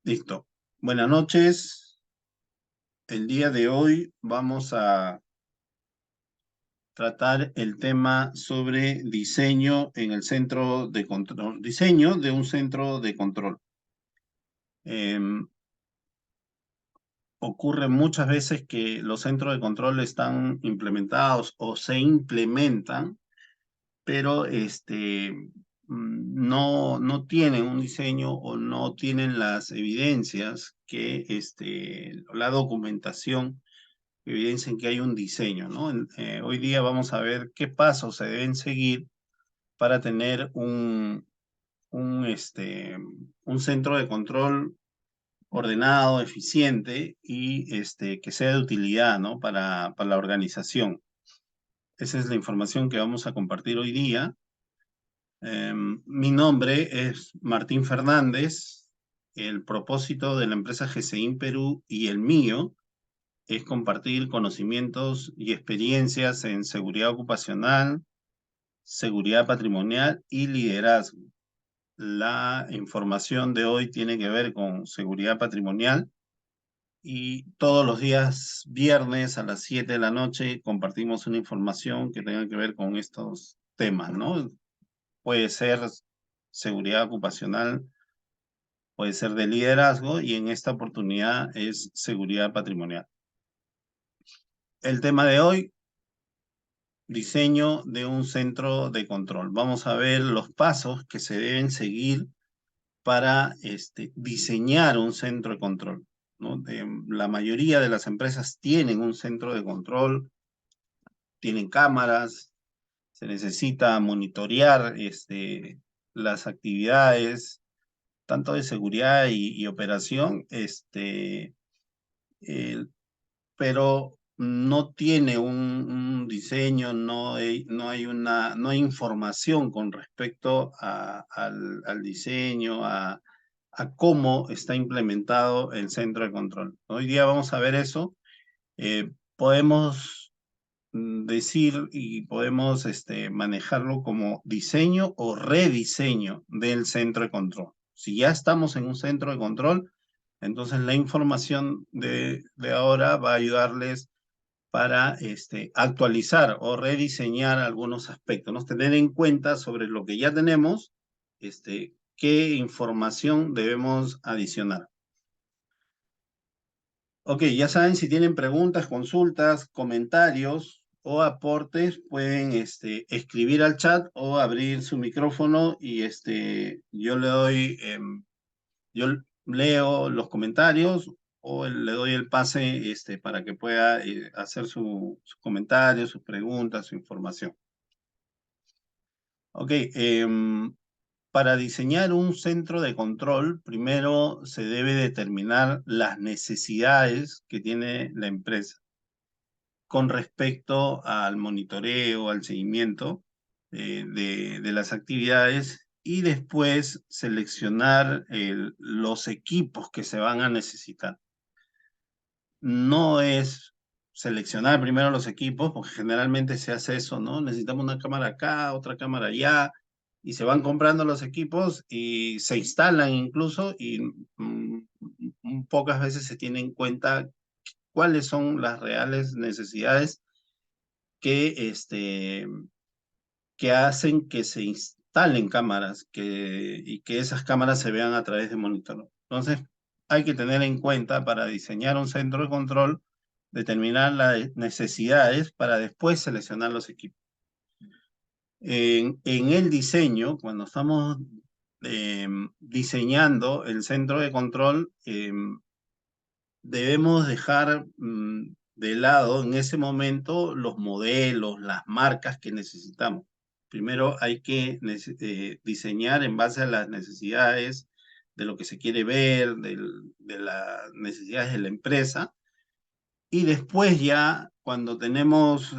Listo. Buenas noches. El día de hoy vamos a tratar el tema sobre diseño en el centro de control, diseño de un centro de control. Ocurre muchas veces que los centros de control están implementados o se implementan, pero no tienen un diseño o no tienen las evidencias que la documentación evidencian que hay un diseño, ¿no? Hoy día vamos a ver qué pasos se deben seguir para tener un centro de control ordenado, eficiente y que sea de utilidad, ¿no? Para la organización. Esa es la información que vamos a compartir hoy día. Mi nombre es Martín Fernández. El propósito de la empresa GCIM Perú y el mío es compartir conocimientos y experiencias en seguridad ocupacional, seguridad patrimonial y liderazgo. La información de hoy tiene que ver con seguridad patrimonial y todos los días viernes a las 7 de la noche compartimos una información que tenga que ver con estos temas, ¿no? Puede ser seguridad ocupacional, puede ser de liderazgo y en esta oportunidad es seguridad patrimonial. El tema de hoy, diseño de un centro de control. Vamos a ver los pasos que se deben seguir para diseñar un centro de control, ¿no? La mayoría de las empresas tienen un centro de control, tienen cámaras, se necesita monitorear las actividades, tanto de seguridad y operación, eh, pero no tiene un diseño, no hay información con respecto al diseño, a cómo está implementado el centro de control. Hoy día vamos a ver eso. Podemos decir y podemos manejarlo como diseño o rediseño del centro de control. Si ya estamos en un centro de control, entonces la información de ahora va a ayudarles para actualizar o rediseñar algunos aspectos, ¿no? Tener en cuenta sobre lo que ya tenemos, qué información debemos adicionar. Ok, ya saben, si tienen preguntas, consultas, comentarios o aportes, pueden escribir al chat o abrir su micrófono y yo le doy, yo leo los comentarios o le doy el pase para que pueda hacer su comentario, sus preguntas, su información. Ok, para diseñar un centro de control, primero se debe determinar las necesidades que tiene la empresa con respecto al monitoreo, al seguimiento de las actividades y después seleccionar los equipos que se van a necesitar. No es seleccionar primero los equipos, porque generalmente se hace eso, ¿no? Necesitamos una cámara acá, otra cámara allá, y se van comprando los equipos y se instalan incluso y pocas veces se tiene en cuenta cuáles son las reales necesidades que, que hacen que se instalen cámaras y que esas cámaras se vean a través de monitor. Entonces, hay que tener en cuenta para diseñar un centro de control, determinar las necesidades para después seleccionar los equipos. En el diseño, cuando estamos diseñando el centro de control, debemos dejar de lado en ese momento los modelos, las marcas que necesitamos. Primero hay que diseñar en base a las necesidades de lo que se quiere ver, de las necesidades de la empresa, y después ya cuando tenemos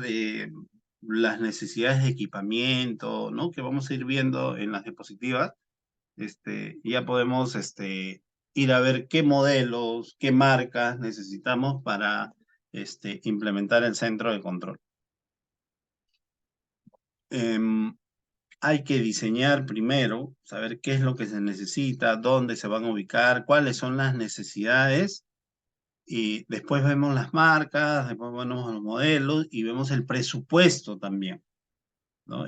las necesidades de equipamiento, ¿no? Que vamos a ir viendo en las diapositivas, ya podemos ir a ver qué modelos, qué marcas necesitamos para implementar el centro de control. hay que diseñar primero, saber qué es lo que se necesita, dónde se van a ubicar, cuáles son las necesidades, y después vemos las marcas, después vemos los modelos y vemos el presupuesto también, ¿no?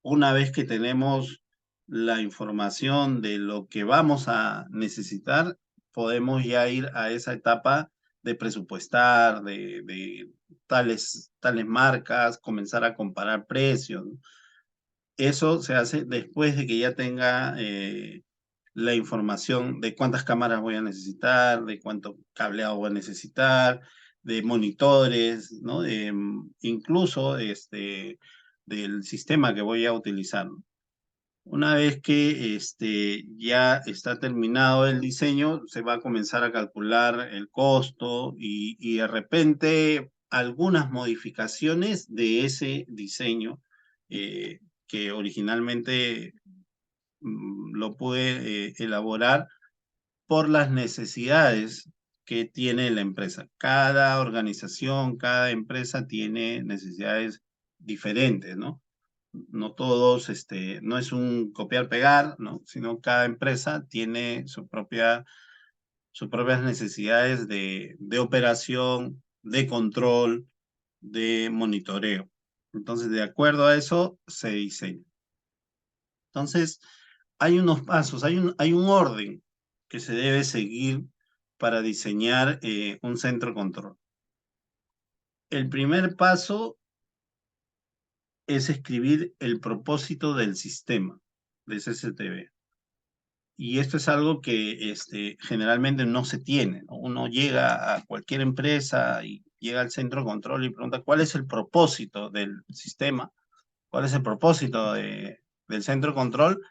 Una vez que tenemos la información de lo que vamos a necesitar, podemos ya ir a esa etapa de presupuestar, de tales marcas, comenzar a comparar precios, ¿no? Eso se hace después de que ya tenga la información de cuántas cámaras voy a necesitar, de cuánto cableado voy a necesitar, de monitores, ¿no? Incluso del sistema que voy a utilizar, ¿no? Una vez que ya está terminado el diseño, se va a comenzar a calcular el costo y de repente algunas modificaciones de ese diseño eh, que originalmente lo pude elaborar por las necesidades que tiene la empresa. Cada organización, cada empresa tiene necesidades diferentes, ¿no? No todos, no es un copiar-pegar, ¿no? Sino cada empresa tiene sus propias necesidades de operación, de control, de monitoreo. Entonces, de acuerdo a eso, se diseña. Entonces, hay unos pasos, hay un orden que se debe seguir para diseñar un centro control. El primer paso es escribir el propósito del sistema de CCTV. Y esto es algo que generalmente no se tiene, ¿no? Uno llega a cualquier empresa y llega al centro de control y pregunta cuál es el propósito del sistema, cuál es el propósito del centro de control,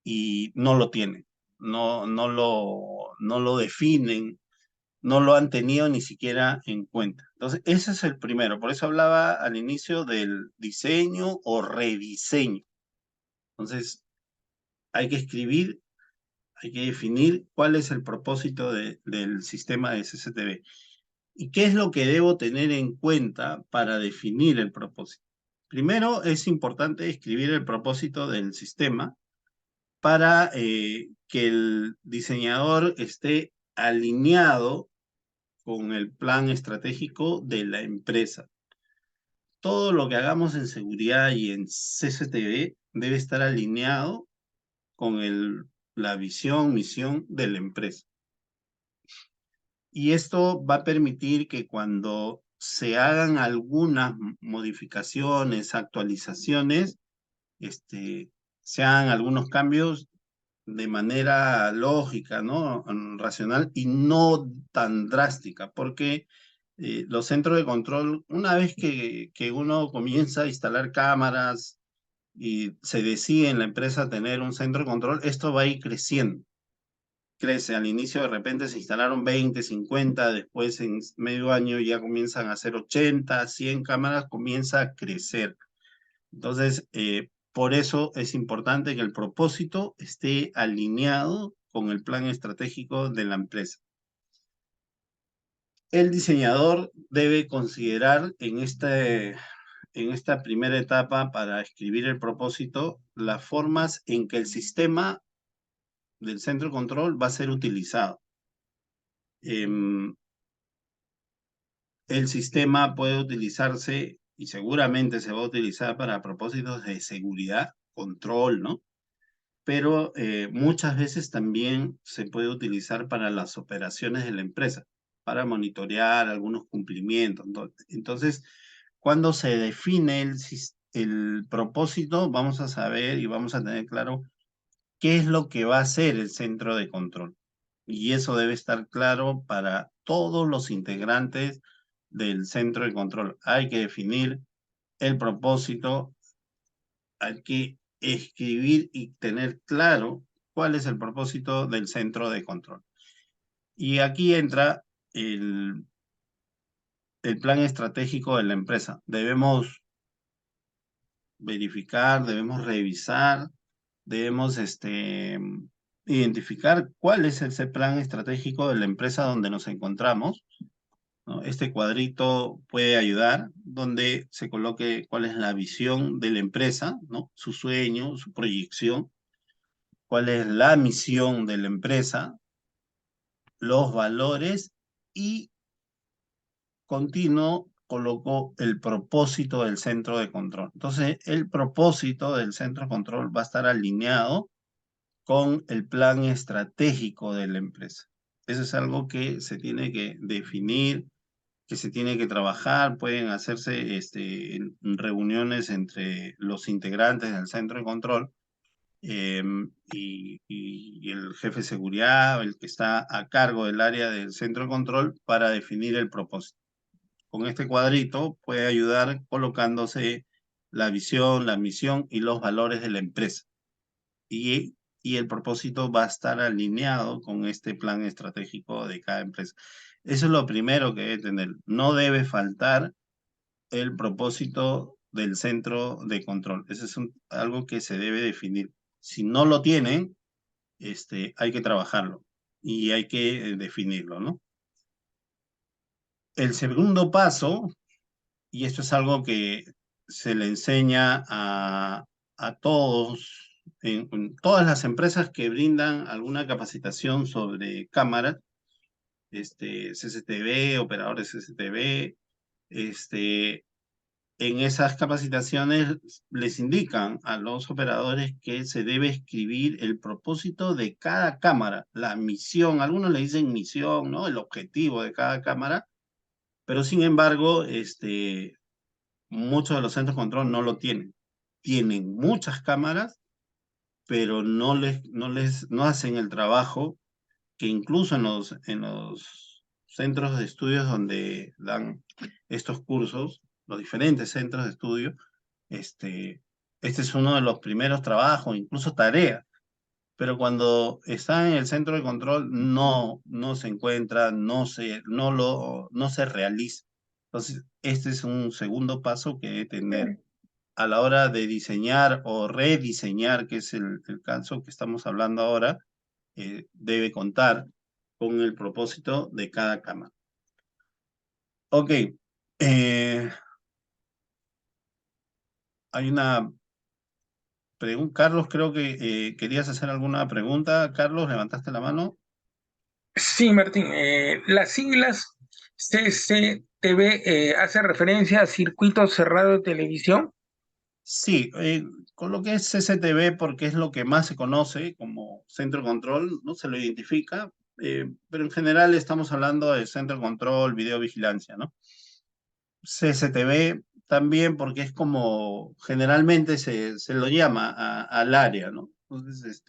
y no lo tienen, no lo definen, no lo han tenido ni siquiera en cuenta. Entonces, ese es el primero. Por eso hablaba al inicio del diseño o rediseño. Entonces, hay que escribir, hay que definir cuál es el propósito del sistema de CCTV y qué es lo que debo tener en cuenta para definir el propósito. Primero, es importante escribir el propósito del sistema para que el diseñador esté alineado con el plan estratégico de la empresa. Todo lo que hagamos en seguridad y en CCTV debe estar alineado con la visión, misión de la empresa. Y esto va a permitir que cuando se hagan algunas modificaciones, actualizaciones, se hagan algunos cambios de manera lógica, ¿no? Racional y no tan drástica, porque los centros de control, una vez que uno comienza a instalar cámaras y se decide en la empresa tener un centro de control, esto va a ir creciendo. Crece, al inicio de repente se instalaron 20, 50, después en medio año ya comienzan a ser 80, 100 cámaras, comienza a crecer. Entonces, por eso es importante que el propósito esté alineado con el plan estratégico de la empresa. El diseñador debe considerar en esta primera etapa para escribir el propósito las formas en que el sistema del centro de control va a ser utilizado. El sistema puede utilizarse y seguramente se va a utilizar para propósitos de seguridad, control, ¿no? Pero muchas veces también se puede utilizar para las operaciones de la empresa, para monitorear algunos cumplimientos. Entonces, cuando se define el propósito, vamos a saber y vamos a tener claro qué es lo que va a hacer el centro de control. Y eso debe estar claro para todos los integrantes del centro de control. Hay que definir el propósito, hay que escribir y tener claro cuál es el propósito del centro de control. Y aquí entra el plan estratégico de la empresa. Debemos verificar, debemos revisar, debemos identificar cuál es ese plan estratégico de la empresa donde nos encontramos ¿no? Este cuadrito puede ayudar donde se coloque cuál es la visión de la empresa, ¿no? Su sueño, su proyección, cuál es la misión de la empresa, los valores y continuo colocó el propósito del centro de control. Entonces, el propósito del centro de control va a estar alineado con el plan estratégico de la empresa. Eso es algo que se tiene que definir, que se tiene que trabajar, pueden hacerse reuniones entre los integrantes del centro de control y el jefe de seguridad, el que está a cargo del área del centro de control para definir el propósito. Con este cuadrito puede ayudar colocándose la visión, la misión y los valores de la empresa. Y el propósito va a estar alineado con este plan estratégico de cada empresa. Eso es lo primero que debe tener. No debe faltar el propósito del centro de control. Eso es algo que se debe definir. Si no lo tienen, hay que trabajarlo y hay que definirlo, ¿no? El segundo paso, y esto es algo que se le enseña a todos, en todas las empresas que brindan alguna capacitación sobre cámaras, CCTV, operadores CCTV, en esas capacitaciones les indican a los operadores que se debe escribir el propósito de cada cámara, la misión, algunos le dicen misión, ¿no? El objetivo de cada cámara, pero sin embargo, muchos de los centros de control no lo tienen. Tienen muchas cámaras, pero no hacen el trabajo que incluso en los centros de estudios donde dan estos cursos, los diferentes centros de estudio, este es uno de los primeros trabajos, incluso tarea. Pero cuando está en el centro de control, no se encuentra, no se realiza. Entonces, este es un segundo paso que debe tener a la hora de diseñar o rediseñar, que es el caso que estamos hablando ahora, debe contar con el propósito de cada cámara. Ok, hay una pregunta. Carlos, creo que querías hacer alguna pregunta. Carlos, levantaste la mano. Sí, Martín, las siglas CCTV hace referencia a circuito cerrado de televisión. Sí, con lo que es CCTV, porque es lo que más se conoce como centro de control, no se lo identifica, pero en general estamos hablando de centro de control, videovigilancia, ¿no? CCTV también porque es como generalmente se lo llama al área, ¿no? Entonces,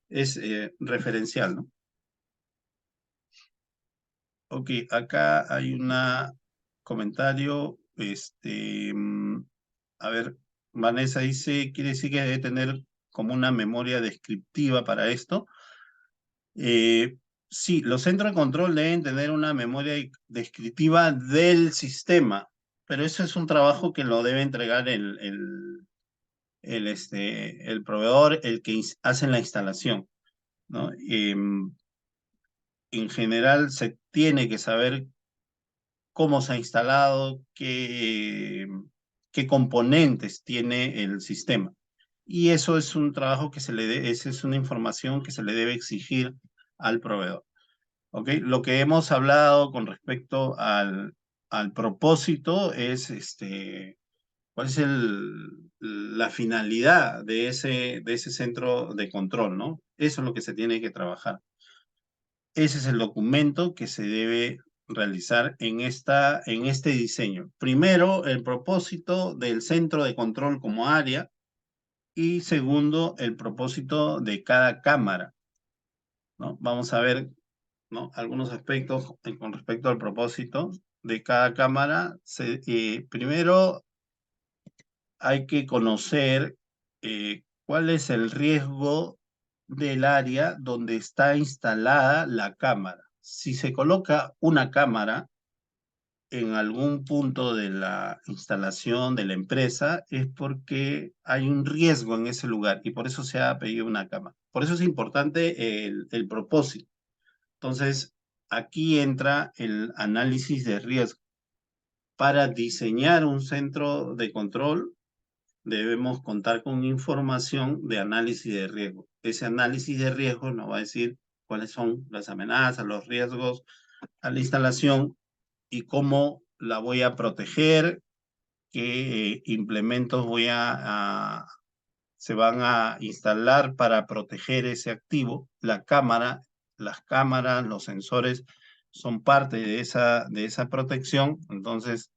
es referencial, ¿no? Ok, acá hay un comentario, a ver, Vanessa dice, quiere decir que debe tener como una memoria descriptiva para esto. Sí, los centros de control deben tener una memoria descriptiva del sistema, pero eso es un trabajo que lo debe entregar el proveedor, el que hace la instalación, ¿no? En general se tiene que saber cómo se ha instalado, qué componentes tiene el sistema. Y eso es un trabajo que esa es una información que se le debe exigir al proveedor. ¿Ok? Lo que hemos hablado con respecto al propósito es cuál es la finalidad de ese centro de control, ¿no? Eso es lo que se tiene que trabajar. Ese es el documento que se debe realizar en este diseño. Primero, el propósito del centro de control como área y segundo, el propósito de cada cámara, ¿no? Vamos a ver, ¿no? Algunos aspectos con respecto al propósito de cada cámara. Primero, hay que conocer cuál es el riesgo del área donde está instalada la cámara. Si se coloca una cámara en algún punto de la instalación de la empresa, es porque hay un riesgo en ese lugar y por eso se ha pedido una cámara. Por eso es importante el propósito. Entonces, aquí entra el análisis de riesgo. Para diseñar un centro de control, debemos contar con información de análisis de riesgo. Ese análisis de riesgo nos va a decir cuáles son las amenazas, los riesgos a la instalación y cómo la voy a proteger, qué implementos se van a instalar para proteger ese activo. La cámara, las cámaras, los sensores son parte de esa protección. Entonces,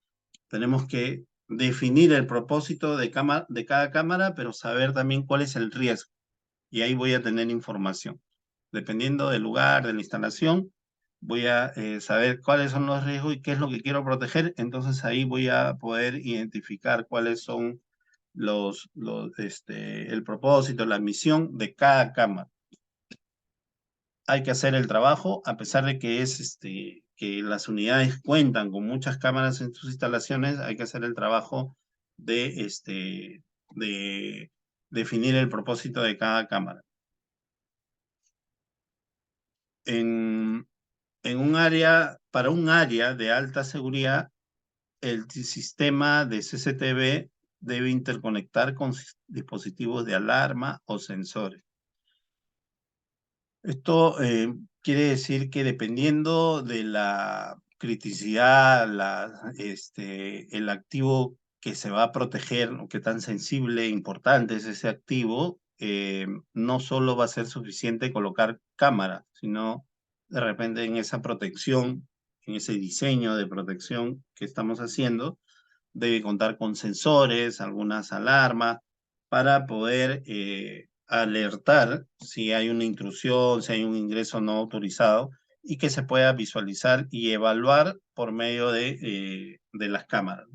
tenemos que definir el propósito de cada cámara, pero saber también cuál es el riesgo. Y ahí voy a tener información. Dependiendo del lugar, de la instalación, voy a saber cuáles son los riesgos y qué es lo que quiero proteger. Entonces ahí voy a poder identificar cuáles son el propósito, la misión de cada cámara. Hay que hacer el trabajo, a pesar de que que las unidades cuentan con muchas cámaras en sus instalaciones, hay que hacer el trabajo de definir el propósito de cada cámara. En, para un área de alta seguridad, el sistema de CCTV debe interconectar con dispositivos de alarma o sensores. Esto quiere decir que dependiendo de la criticidad, el activo que se va a proteger, o qué tan sensible e importante es ese activo, no solo va a ser suficiente colocar cámara, sino de repente en esa protección, en ese diseño de protección que estamos haciendo, debe contar con sensores, algunas alarmas, para poder alertar si hay una intrusión, si hay un ingreso no autorizado, y que se pueda visualizar y evaluar por medio de las cámaras.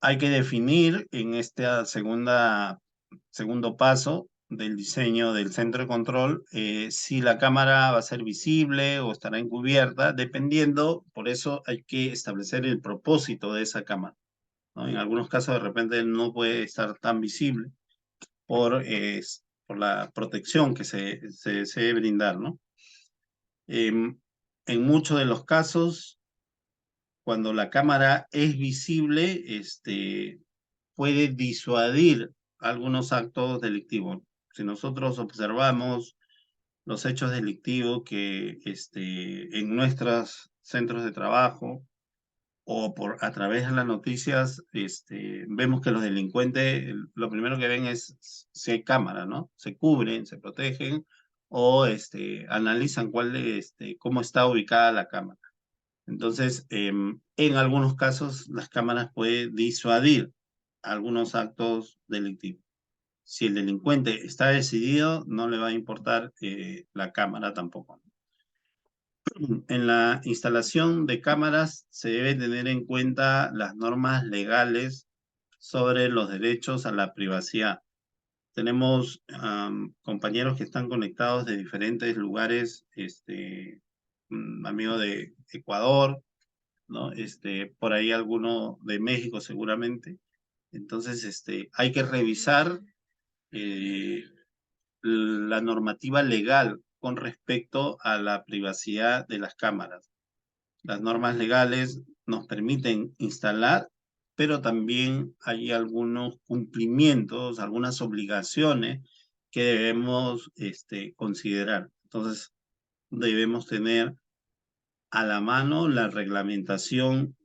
Hay que definir en este segundo paso del diseño del centro de control si la cámara va a ser visible o estará encubierta, dependiendo, por eso hay que establecer el propósito de esa cámara, ¿no? En algunos casos de repente no puede estar tan visible por la protección que se desee brindar, ¿no? En muchos de los casos, cuando la cámara es visible, puede disuadir algunos actos delictivos. Si nosotros observamos los hechos delictivos que en nuestros centros de trabajo o a través de las noticias, vemos que los delincuentes lo primero que ven es si hay cámara, ¿no? Se cubren, se protegen o analizan cómo está ubicada la cámara. Entonces, en algunos casos, las cámaras pueden disuadir algunos actos delictivos. Si el delincuente está decidido, no le va a importar la cámara tampoco. En la instalación de cámaras se debe tener en cuenta las normas legales sobre los derechos a la privacidad. Tenemos compañeros que están conectados de diferentes lugares, un amigo de Ecuador, ¿no? Por ahí alguno de México seguramente. Entonces, hay que revisar eh, la normativa legal con respecto a la privacidad de las cámaras. Las normas legales nos permiten instalar, pero también hay algunos cumplimientos, algunas obligaciones que debemos considerar. Entonces, debemos tener a la mano la reglamentación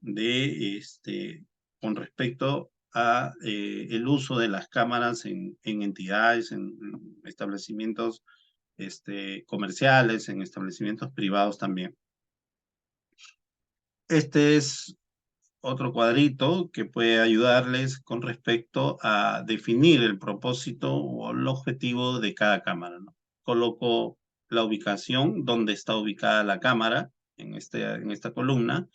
con respecto a el uso de las cámaras en entidades, en establecimientos comerciales, en establecimientos privados también. Este es otro cuadrito que puede ayudarles con respecto a definir el propósito o el objetivo de cada cámara, ¿no? Coloco la ubicación, donde está ubicada la cámara en esta columna,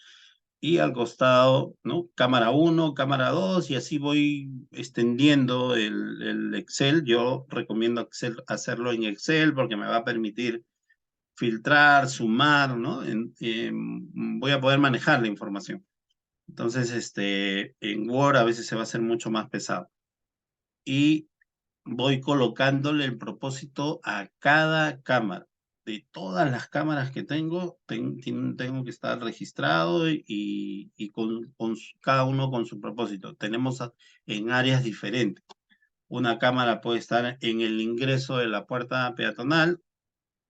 y al costado, ¿no? Cámara 1, cámara 2, y así voy extendiendo el Excel. Yo recomiendo hacerlo en Excel porque me va a permitir filtrar, sumar, ¿no? Voy a poder manejar la información. Entonces, en Word a veces se va a hacer mucho más pesado. Y voy colocándole el propósito a cada cámara. de todas las cámaras que tengo, tengo que estar registrado y cada uno con su propósito. Tenemos en áreas diferentes. Una cámara puede estar en el ingreso de la puerta peatonal,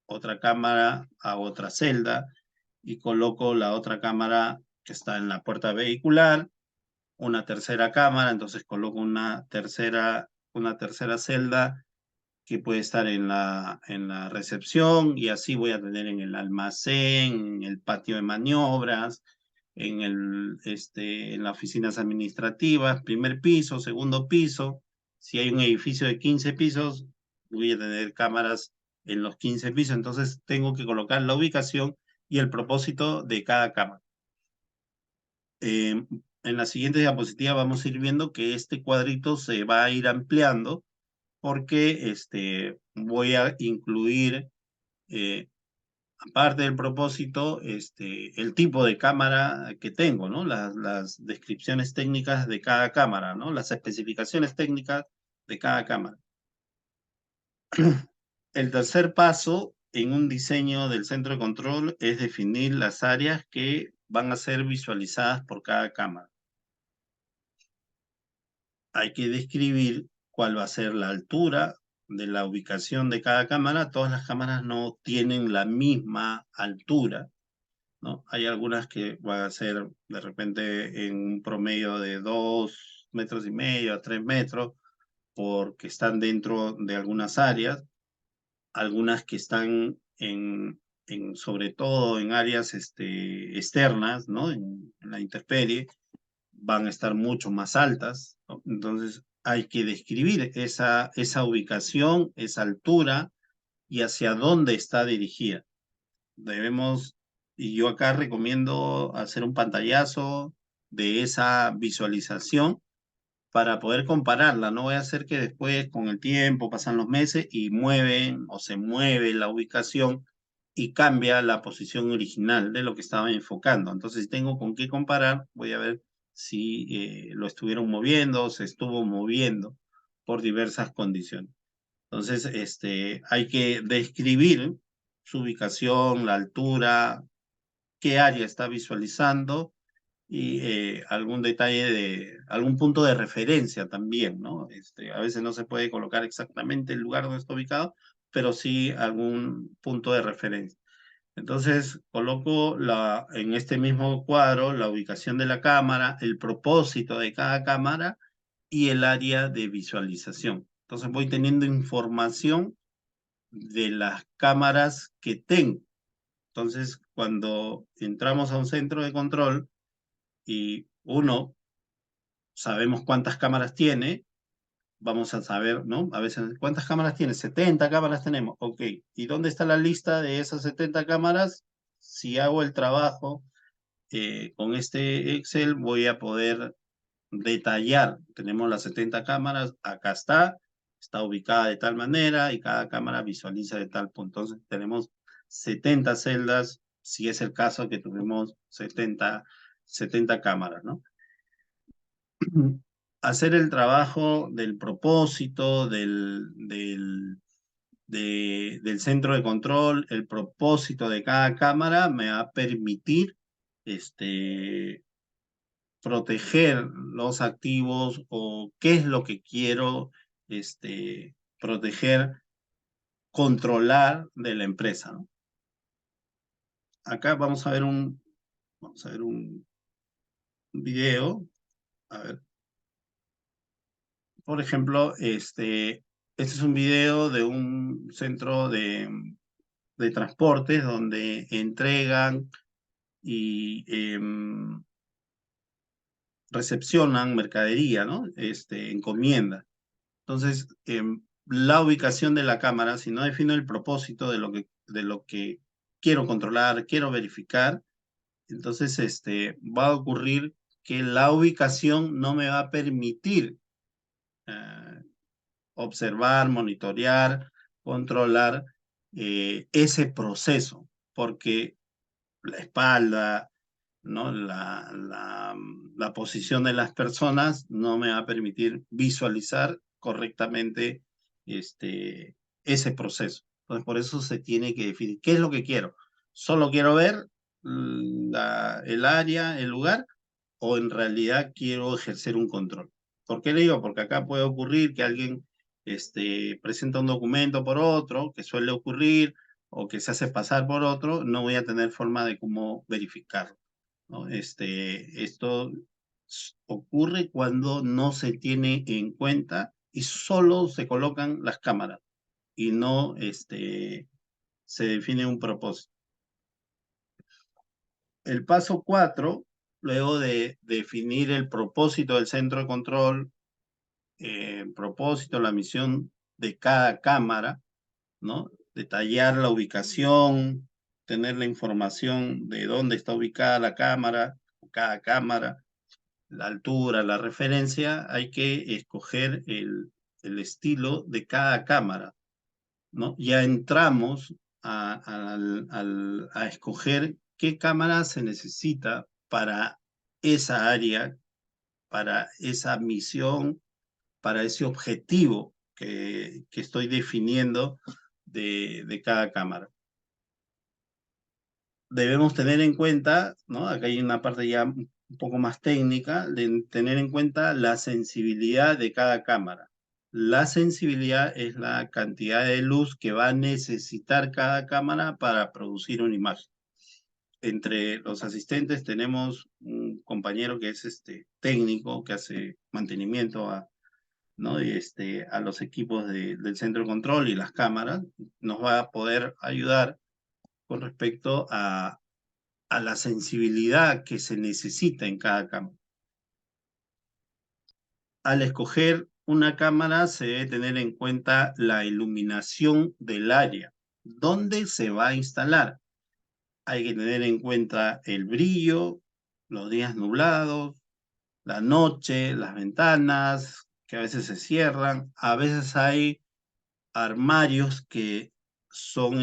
otra cámara a otra celda, y coloco la otra cámara que está en la puerta vehicular, una tercera cámara, entonces coloco una tercera celda que puede estar en la recepción, y así voy a tener en el almacén, en el patio de maniobras, en las oficinas administrativas, primer piso, segundo piso. Si hay un edificio de 15 pisos, voy a tener cámaras en los 15 pisos, entonces tengo que colocar la ubicación y el propósito de cada cámara. En la siguiente diapositiva vamos a ir viendo que este cuadrito se va a ir ampliando porque voy a incluir, aparte del propósito, el tipo de cámara que tengo, ¿no? Las descripciones técnicas de cada cámara, ¿no? Las especificaciones técnicas de cada cámara. El tercer paso en un diseño del centro de control es definir las áreas que van a ser visualizadas por cada cámara. Hay que describir cuál va a ser la altura de la ubicación de cada cámara. Todas las cámaras no tienen la misma altura, ¿no? Hay algunas que van a ser de repente en un promedio de 2,5 metros a 3 metros, porque están dentro de algunas áreas, algunas que están sobre todo en áreas externas, ¿no? En la intemperie, van a estar mucho más altas, ¿no? Entonces hay que describir esa ubicación, esa altura y hacia dónde está dirigida. Y yo acá recomiendo hacer un pantallazo de esa visualización para poder compararla. No voy a hacer que después, con el tiempo, pasan los meses y mueven o se mueve la ubicación y cambia la posición original de lo que estaba enfocando. Entonces, si tengo con qué comparar, voy a ver si lo estuvieron moviendo o se estuvo moviendo por diversas condiciones. Entonces, hay que describir su ubicación, la altura, qué área está visualizando y algún detalle algún punto de referencia también, ¿no? A veces no se puede colocar exactamente el lugar donde está ubicado, pero sí algún punto de referencia. Entonces, coloco en este mismo cuadro la ubicación de la cámara, el propósito de cada cámara y el área de visualización. Entonces, voy teniendo información de las cámaras que tengo. Entonces, cuando entramos a un centro de control y uno sabemos cuántas cámaras tiene, vamos a saber, ¿no? A veces, ¿cuántas cámaras tiene? 70 cámaras tenemos. Ok. ¿Y dónde está la lista de esas 70 cámaras? Si hago el trabajo con este Excel, voy a poder detallar. Tenemos las 70 cámaras, acá está ubicada de tal manera y cada cámara visualiza de tal punto. Entonces, tenemos 70 celdas, si es el caso que tuvimos 70 cámaras, ¿no? Hacer el trabajo del propósito del centro de control, el propósito de cada cámara me va a permitir proteger los activos o qué es lo que quiero proteger, controlar de la empresa, ¿no? Acá vamos a ver un video. A ver. Por ejemplo, este es un video de un centro de transportes donde entregan y recepcionan mercadería, ¿no? Encomienda. Entonces, la ubicación de la cámara, si no defino el propósito de lo que quiero controlar, quiero verificar, entonces va a ocurrir que la ubicación no me va a permitir observar, monitorear, controlar ese proceso, porque la espalda, ¿no? La posición de las personas no me va a permitir visualizar correctamente ese proceso. Entonces, por eso se tiene que definir qué es lo que quiero. ¿Solo quiero ver el área, el lugar, o en realidad quiero ejercer un control? ¿Por qué le digo? Porque acá puede ocurrir que alguien presenta un documento por otro, que suele ocurrir, o que se hace pasar por otro, no voy a tener forma de cómo verificarlo, ¿no? Esto ocurre cuando no se tiene en cuenta y solo se colocan las cámaras y no se define un propósito. El paso 4, luego de definir el propósito del centro de control, el propósito, la misión de cada cámara, ¿no? Detallar la ubicación, tener la información de dónde está ubicada la cámara, cada cámara, la altura, la referencia, hay que escoger el estilo de cada cámara, ¿no? Ya entramos a escoger qué cámara se necesita para esa área, para esa misión, para ese objetivo que estoy definiendo de cada cámara. Debemos tener en cuenta, ¿no? Acá hay una parte ya un poco más técnica, de tener en cuenta la sensibilidad de cada cámara. La sensibilidad es la cantidad de luz que va a necesitar cada cámara para producir una imagen. Entre los asistentes tenemos un compañero que es técnico, que hace mantenimiento ¿no? A los equipos del centro de control y las cámaras. Nos va a poder ayudar con respecto a la sensibilidad que se necesita en cada cámara. Al escoger una cámara se debe tener en cuenta la iluminación del área, dónde se va a instalar. Hay que tener en cuenta el brillo, los días nublados, la noche, las ventanas, que a veces se cierran. A veces hay armarios que son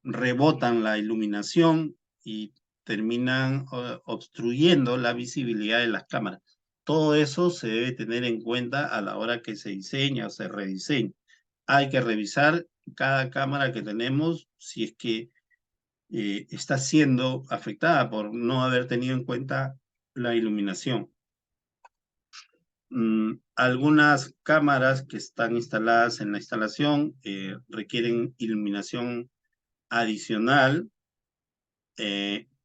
rebotan la iluminación y terminan obstruyendo la visibilidad de las cámaras. Todo eso se debe tener en cuenta a la hora que se diseña o se rediseña. Hay que revisar cada cámara que tenemos si es que está siendo afectada por no haber tenido en cuenta la iluminación. Algunas cámaras que están instaladas en la instalación requieren iluminación adicional.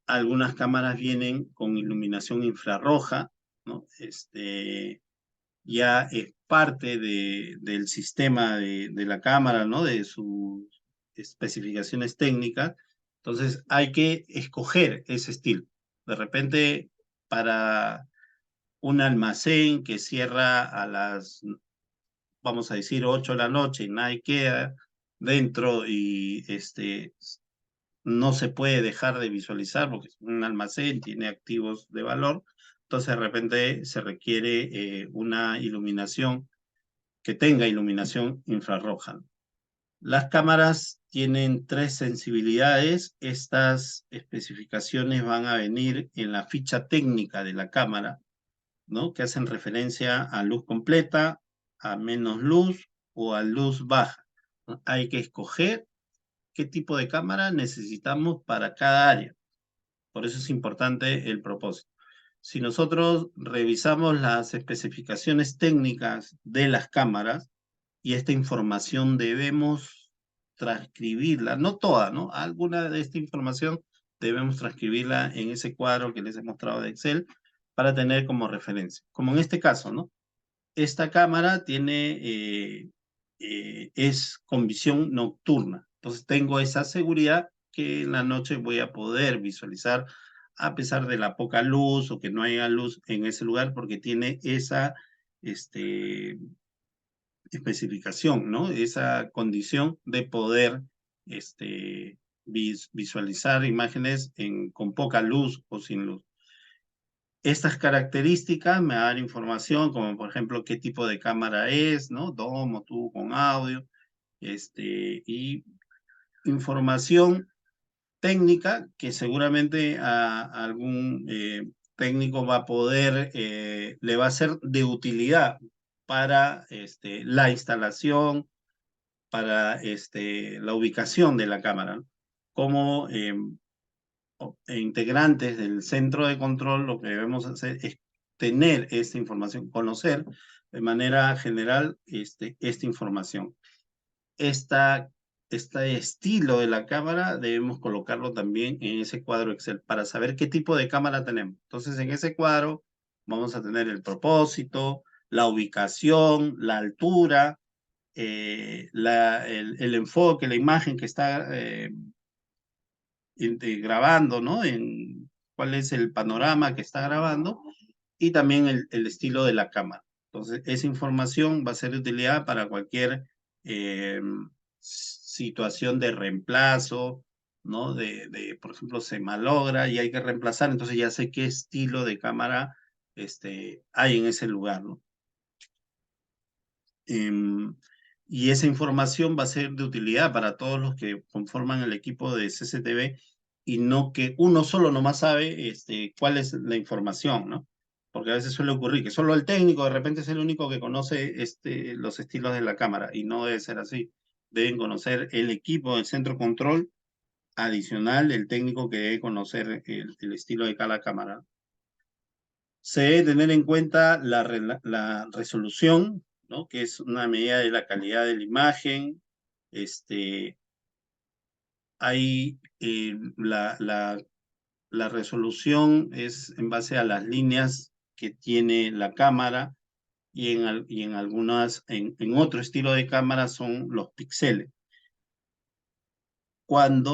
Algunas cámaras vienen con iluminación infrarroja, ¿no? Ya es parte del sistema de la cámara, ¿no? De sus especificaciones técnicas. Entonces hay que escoger ese estilo. De repente, para un almacén que cierra a las, vamos a decir, 8 de la noche y nadie queda dentro y no se puede dejar de visualizar porque es un almacén, tiene activos de valor, entonces de repente se requiere una iluminación que tenga iluminación infrarroja. Las cámaras tienen 3 sensibilidades. Estas especificaciones van a venir en la ficha técnica de la cámara, ¿no? Que hacen referencia a luz completa, a menos luz o a luz baja, ¿no? Hay que escoger qué tipo de cámara necesitamos para cada área. Por eso es importante el propósito. Si nosotros revisamos las especificaciones técnicas de las cámaras y esta información debemos transcribirla, no toda, ¿no? Alguna de esta información debemos transcribirla en ese cuadro que les he mostrado de Excel para tener como referencia. Como en este caso, ¿no? Esta cámara es con visión nocturna. Entonces tengo esa seguridad que en la noche voy a poder visualizar a pesar de la poca luz o que no haya luz en ese lugar porque tiene esa especificación, ¿no? Esa condición de poder visualizar imágenes con poca luz o sin luz. Estas características me dan información, como por ejemplo qué tipo de cámara es, ¿no? Domo, tubo con audio, y información técnica que seguramente a algún técnico va a poder, le va a ser de utilidad para la instalación, para la ubicación de la cámara, ¿no? Como integrantes del centro de control, lo que debemos hacer es tener esta información, conocer de manera general esta información. Este estilo de la cámara debemos colocarlo también en ese cuadro Excel para saber qué tipo de cámara tenemos. Entonces, en ese cuadro vamos a tener el propósito, la ubicación, la altura, el enfoque, la imagen que está grabando, ¿no? En cuál es el panorama que está grabando y también el estilo de la cámara. Entonces, esa información va a ser de utilidad para cualquier eh, situación de reemplazo, ¿no? Por ejemplo, se malogra y hay que reemplazar, entonces ya sé qué estilo de cámara hay en ese lugar, ¿no? Em, y esa información va a ser de utilidad para todos los que conforman el equipo de CCTV y no que uno solo nomás sabe cuál es la información, ¿no? Porque a veces suele ocurrir que solo el técnico de repente es el único que conoce los estilos de la cámara y no debe ser así. Deben conocer el equipo del centro control adicional, el técnico que debe conocer el estilo de cada cámara. Se debe tener en cuenta la resolución, ¿no? Que es una medida de la calidad de la imagen. Hay la resolución es en base a las líneas que tiene la cámara y en algunas, en otro estilo de cámara son los píxeles.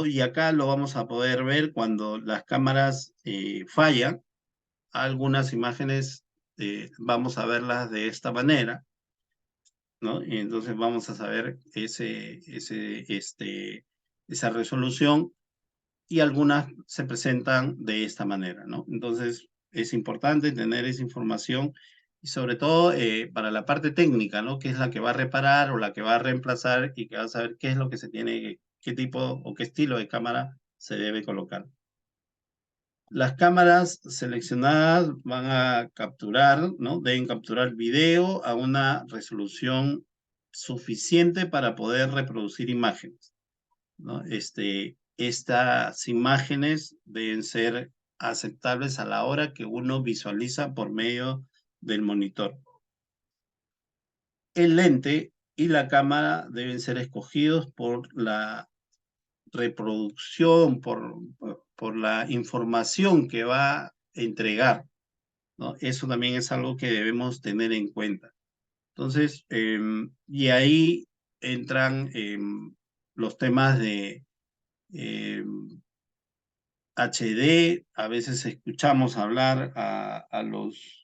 Y acá lo vamos a poder ver cuando las cámaras fallan, algunas imágenes vamos a verlas de esta manera, ¿no? Y entonces vamos a saber esa resolución y algunas se presentan de esta manera, ¿no? Entonces es importante tener esa información y sobre todo para la parte técnica, ¿no? Que es la que va a reparar o la que va a reemplazar y que va a saber qué es lo que se tiene, qué tipo o qué estilo de cámara se debe colocar. Las cámaras seleccionadas van a capturar, ¿no? Deben capturar video a una resolución suficiente para poder reproducir imágenes, ¿no? Estas imágenes deben ser aceptables a la hora que uno visualiza por medio del monitor. El lente y la cámara deben ser escogidos por la reproducción, por la información que va a entregar, ¿no? Eso también es algo que debemos tener en cuenta. Entonces, y ahí entran los temas de HD, a veces escuchamos hablar a los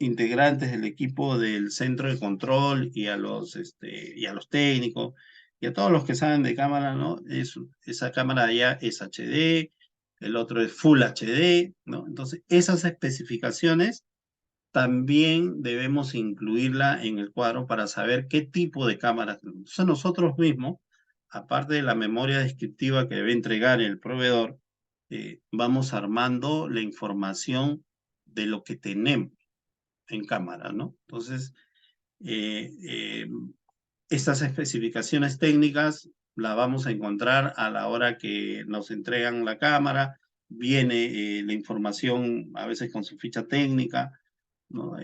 integrantes del equipo del centro de control y a los técnicos y a todos los que saben de cámara, ¿no? Esa cámara ya es HD, el otro es Full HD, ¿no? Entonces, esas especificaciones también debemos incluirla en el cuadro para saber qué tipo de cámara tenemos. Entonces, nosotros mismos, aparte de la memoria descriptiva que debe entregar el proveedor, vamos armando la información de lo que tenemos en cámara, ¿no? Entonces, eh, eh, estas especificaciones técnicas las vamos a encontrar a la hora que nos entregan la cámara, viene la información a veces con su ficha técnica, ¿no?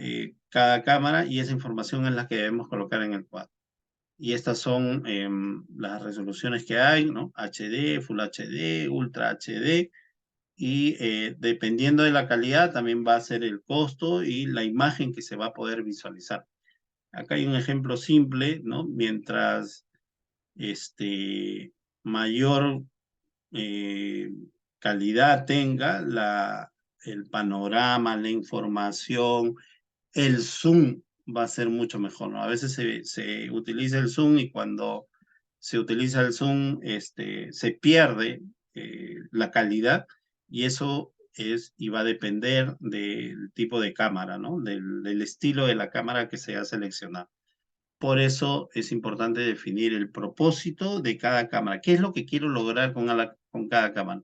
Cada cámara y esa información es la que debemos colocar en el cuadro. Y estas son las resoluciones que hay, ¿no? HD, Full HD, Ultra HD, y dependiendo de la calidad también va a ser el costo y la imagen que se va a poder visualizar. Acá hay un ejemplo simple, ¿no? Mientras mayor eh, calidad tenga el panorama, la información, el zoom va a ser mucho mejor, ¿no? A veces se utiliza el zoom y cuando se utiliza el zoom, se pierde la calidad y eso es y va a depender del tipo de cámara, ¿no? Del estilo de la cámara que se ha seleccionado. Por eso es importante definir el propósito de cada cámara. ¿Qué es lo que quiero lograr con cada cámara?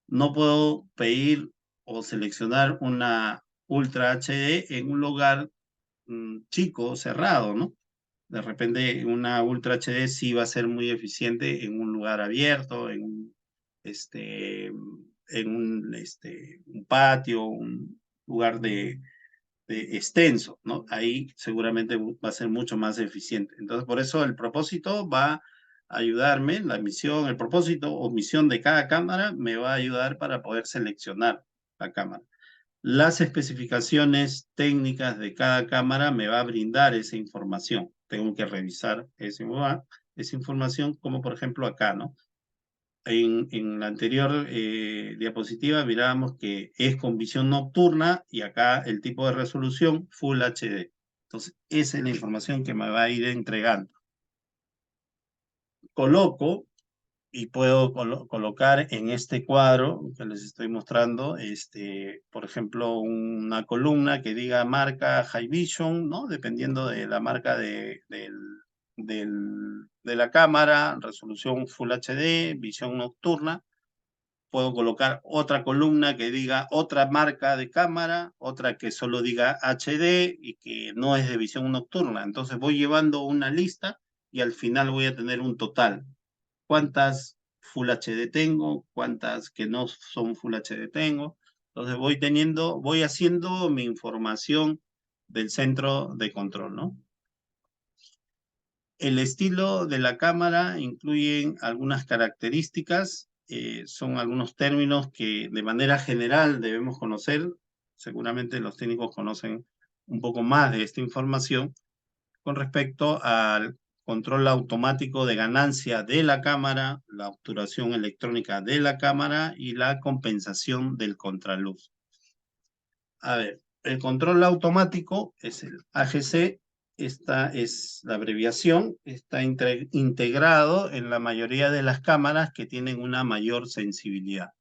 No puedo pedir o seleccionar una Ultra HD en un lugar chico, cerrado, ¿no? De repente una Ultra HD sí va a ser muy eficiente en un lugar abierto, un patio, un lugar de extenso, ¿no? Ahí seguramente va a ser mucho más eficiente. Entonces, por eso el propósito va a ayudarme, la misión, el propósito o misión de cada cámara me va a ayudar para poder seleccionar la cámara. Las especificaciones técnicas de cada cámara me va a brindar esa información. Tengo que revisar esa información, como por ejemplo acá, ¿no? En la anterior diapositiva mirábamos que es con visión nocturna y acá el tipo de resolución Full HD. Entonces, esa es la información que me va a ir entregando. Coloco y puedo colocar en este cuadro que les estoy mostrando, por ejemplo, una columna que diga marca High Vision, ¿no? Dependiendo de la marca de la cámara, resolución Full HD, visión nocturna. Puedo colocar otra columna que diga otra marca de cámara, otra que solo diga HD y que no es de visión nocturna. Entonces voy llevando una lista y al final voy a tener un total. ¿Cuántas Full HD tengo? ¿Cuántas que no son Full HD tengo? Entonces voy haciendo mi información del centro de control, ¿no? El estilo de la cámara incluye algunas características, son algunos términos que de manera general debemos conocer. Seguramente los técnicos conocen un poco más de esta información con respecto al control automático de ganancia de la cámara, la obturación electrónica de la cámara y la compensación del contraluz. A ver, el control automático es el AGC. Esta es la abreviación, está integrado en la mayoría de las cámaras que tienen una mayor sensibilidad.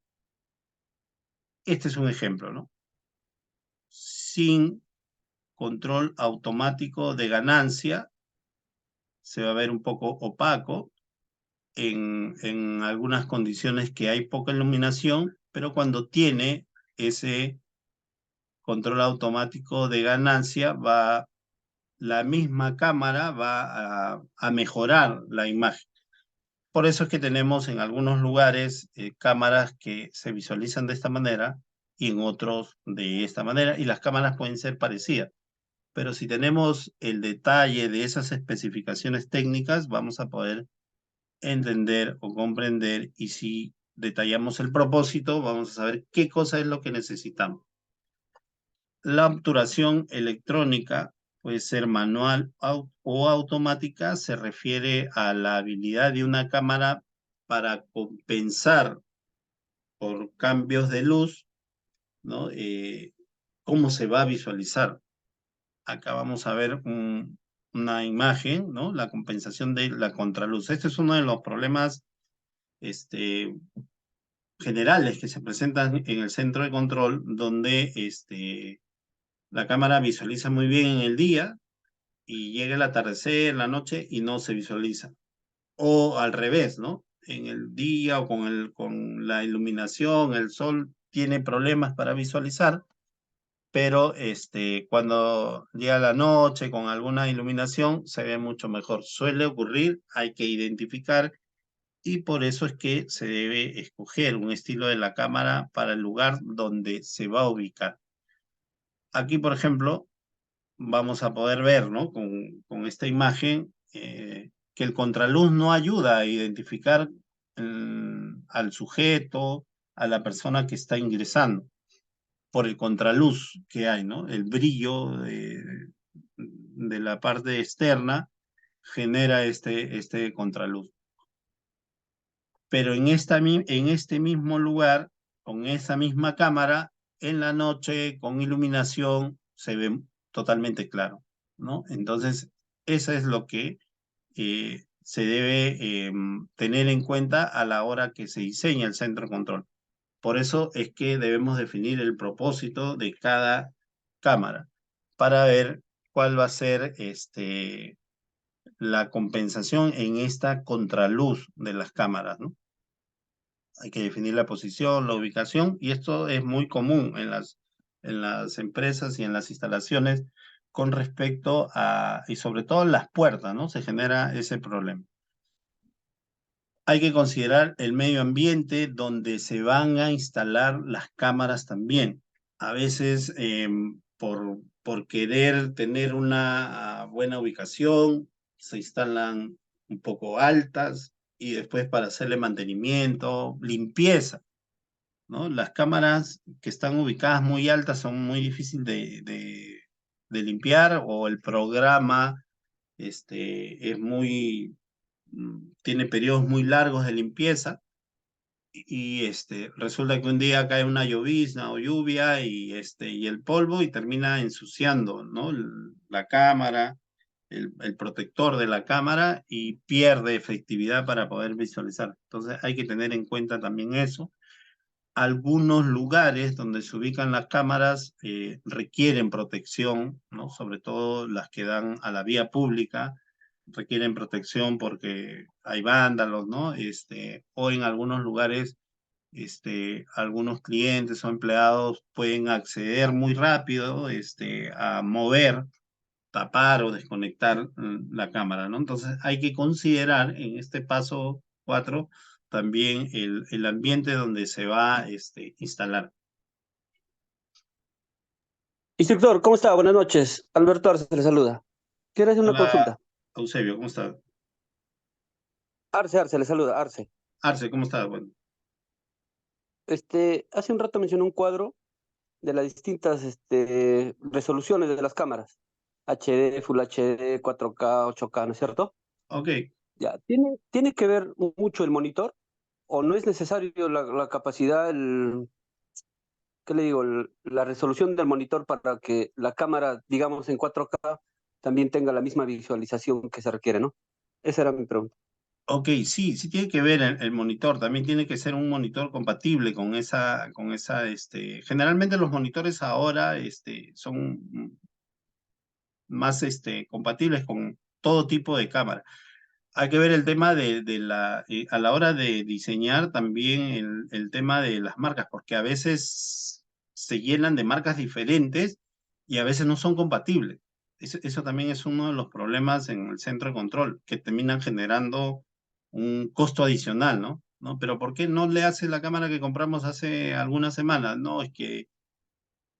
Este es un ejemplo, ¿no? Sin control automático de ganancia, se va a ver un poco opaco en algunas condiciones que hay poca iluminación, pero cuando tiene ese control automático de ganancia, la misma cámara va a mejorar la imagen. Por eso es que tenemos en algunos lugares cámaras que se visualizan de esta manera y en otros de esta manera, y las cámaras pueden ser parecidas. Pero si tenemos el detalle de esas especificaciones técnicas, vamos a poder entender o comprender, y si detallamos el propósito, vamos a saber qué cosa es lo que necesitamos. La obturación electrónica puede ser manual o automática, se refiere a la habilidad de una cámara para compensar por cambios de luz, ¿no? ¿Cómo se va a visualizar? Acá vamos a ver una imagen, ¿no? La compensación de la contraluz. Este es uno de los problemas este, generales que se presentan en el centro de control, donde la cámara visualiza muy bien en el día y llega el atardecer, la noche y no se visualiza. O al revés, ¿no? En el día o con la iluminación, el sol tiene problemas para visualizar, pero cuando llega la noche con alguna iluminación se ve mucho mejor. Suele ocurrir, hay que identificar, y por eso es que se debe escoger un estilo de la cámara para el lugar donde se va a ubicar. Aquí, por ejemplo, vamos a poder ver, ¿no? Con esta imagen, que el contraluz no ayuda a identificar al sujeto, a la persona que está ingresando, por el contraluz que hay, ¿no? El brillo de la parte externa genera este contraluz. Pero en este mismo lugar, con esa misma cámara, en la noche, con iluminación, se ve totalmente claro, ¿no? Entonces, eso es lo que se debe tener en cuenta a la hora que se diseña el centro de control. Por eso es que debemos definir el propósito de cada cámara para ver cuál va a ser la compensación en esta contraluz de las cámaras, ¿no? Hay que definir la posición, la ubicación, y esto es muy común en las empresas y en las instalaciones con respecto a, y sobre todo en las puertas, ¿no? Se genera ese problema. Hay que considerar el medio ambiente donde se van a instalar las cámaras también. A veces, por querer tener una buena ubicación, se instalan un poco altas y después para hacerle mantenimiento, limpieza, ¿no? Las cámaras que están ubicadas muy altas son muy difíciles de limpiar o el programa es muy tiene periodos muy largos de limpieza y resulta que un día cae una llovizna o lluvia y el polvo y termina ensuciando, ¿no? La cámara, el protector de la cámara y pierde efectividad para poder visualizar. Entonces hay que tener en cuenta también eso. Algunos lugares donde se ubican las cámaras requieren protección, ¿no? Sobre todo las que dan a la vía pública requieren protección porque hay vándalos, ¿no? O en algunos lugares, algunos clientes o empleados pueden acceder muy rápido, a mover, tapar o desconectar la cámara, ¿no? Entonces hay que considerar en este paso 4 también el ambiente donde se va a instalar. Instructor, ¿cómo está? Buenas noches. Alberto Arce le saluda. Quiero hacer una Hola, consulta. Eusebio, ¿cómo estás? Arce le saluda, Arce. Arce, ¿cómo estás? Bueno, Hace un rato mencionó un cuadro de las distintas resoluciones de las cámaras. HD, Full HD, 4K, 8K, ¿no es cierto? ok. Ya, ¿tiene que ver mucho el monitor? ¿O no es necesario la capacidad, ¿qué le digo? La resolución del monitor para que la cámara, digamos, en 4K también tenga la misma visualización que se requiere, ¿no? Esa era mi pregunta. Ok, sí, sí tiene que ver el monitor, también tiene que ser un monitor compatible generalmente los monitores ahora, son más, compatibles con todo tipo de cámara. Hay que ver el tema a la hora de diseñar también el tema de las marcas, porque a veces se llenan de marcas diferentes y a veces no son compatibles. Eso también es uno de los problemas en el centro de control, que terminan generando un costo adicional, ¿no? ¿No? Pero ¿por qué no le hace la cámara que compramos hace algunas semanas? No, es que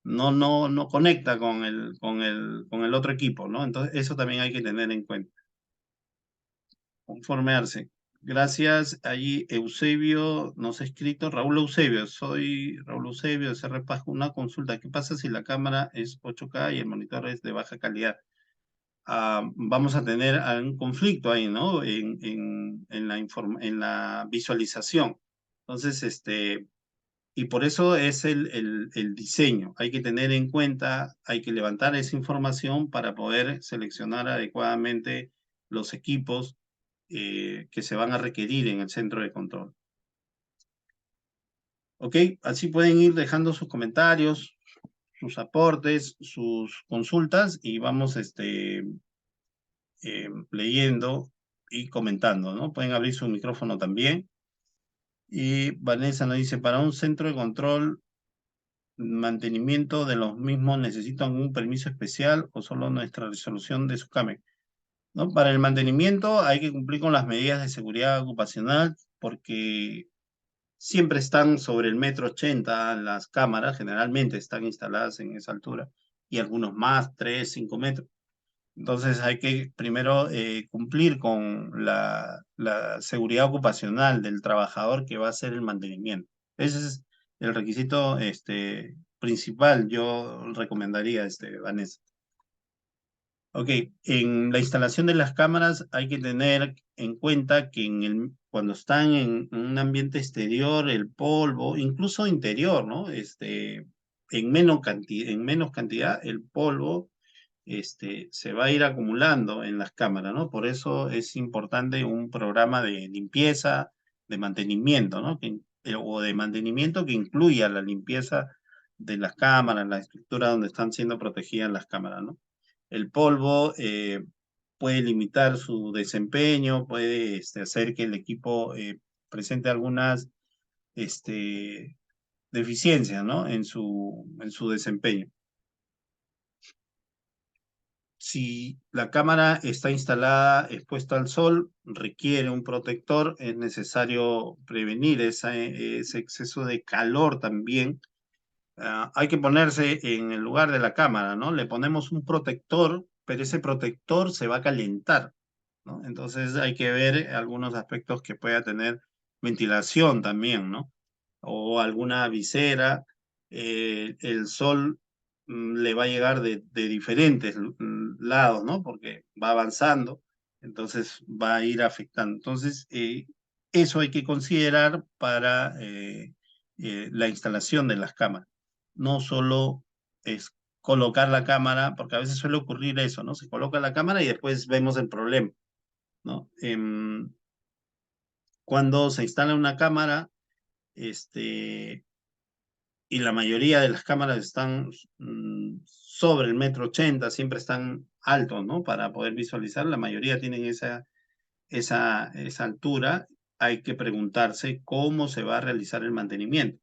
no conecta con el otro equipo, ¿no? Entonces, eso también hay que tener en cuenta. Conformarse. Gracias. Allí Eusebio nos ha escrito, Raúl Eusebio, soy Raúl Eusebio de CR Pasco, una consulta. ¿Qué pasa si la cámara es 8K y el monitor es de baja calidad? Vamos a tener un conflicto ahí, ¿no? En la visualización. Entonces, y por eso es el diseño. Hay que tener en cuenta, hay que levantar esa información para poder seleccionar adecuadamente los equipos que se van a requerir en el centro de control. ¿Ok? Así pueden ir dejando sus comentarios, sus aportes, sus consultas y vamos leyendo y comentando, ¿no? Pueden abrir su micrófono también. Y Vanessa nos dice, para un centro de control, mantenimiento de los mismos, ¿necesitan un permiso especial o solo nuestra resolución de su CAME? ¿No? Para el mantenimiento hay que cumplir con las medidas de seguridad ocupacional porque siempre están sobre el 1,80 m las cámaras, generalmente están instaladas en esa altura, y algunos más, 3, 5 metros. Entonces hay que primero cumplir con la seguridad ocupacional del trabajador que va a hacer el mantenimiento. Ese es el requisito principal, yo recomendaría, Vanessa. Ok, en la instalación de las cámaras hay que tener en cuenta que cuando están en un ambiente exterior, el polvo, incluso interior, ¿no? En menos cantidad, el polvo, se va a ir acumulando en las cámaras, ¿no? Por eso es importante un programa de limpieza, de mantenimiento, ¿no? O de mantenimiento que incluya la limpieza de las cámaras, la estructura donde están siendo protegidas las cámaras, ¿no? El polvo puede limitar su desempeño, puede hacer que el equipo presente algunas deficiencias, ¿no? En su desempeño. si la cámara está instalada expuesta al sol, requiere un protector, es necesario prevenir ese exceso de calor también. Hay que ponerse en el lugar de la cámara, ¿no? Le ponemos un protector, pero ese protector se va a calentar, ¿no? Entonces hay que ver algunos aspectos que pueda tener ventilación también, ¿no? O alguna visera. El sol le va a llegar de diferentes lados, ¿no? Porque va avanzando, entonces va a ir afectando. Entonces, eso hay que considerar para la instalación de las cámaras. No solo es colocar la cámara, porque a veces suele ocurrir eso, ¿no? Se coloca la cámara y después vemos el problema, ¿no? Cuando se instala una cámara, y la mayoría de las cámaras están sobre el 1,80 m, siempre están altos, ¿no? Para poder visualizar, la mayoría tienen esa altura. Hay que preguntarse cómo se va a realizar el mantenimiento.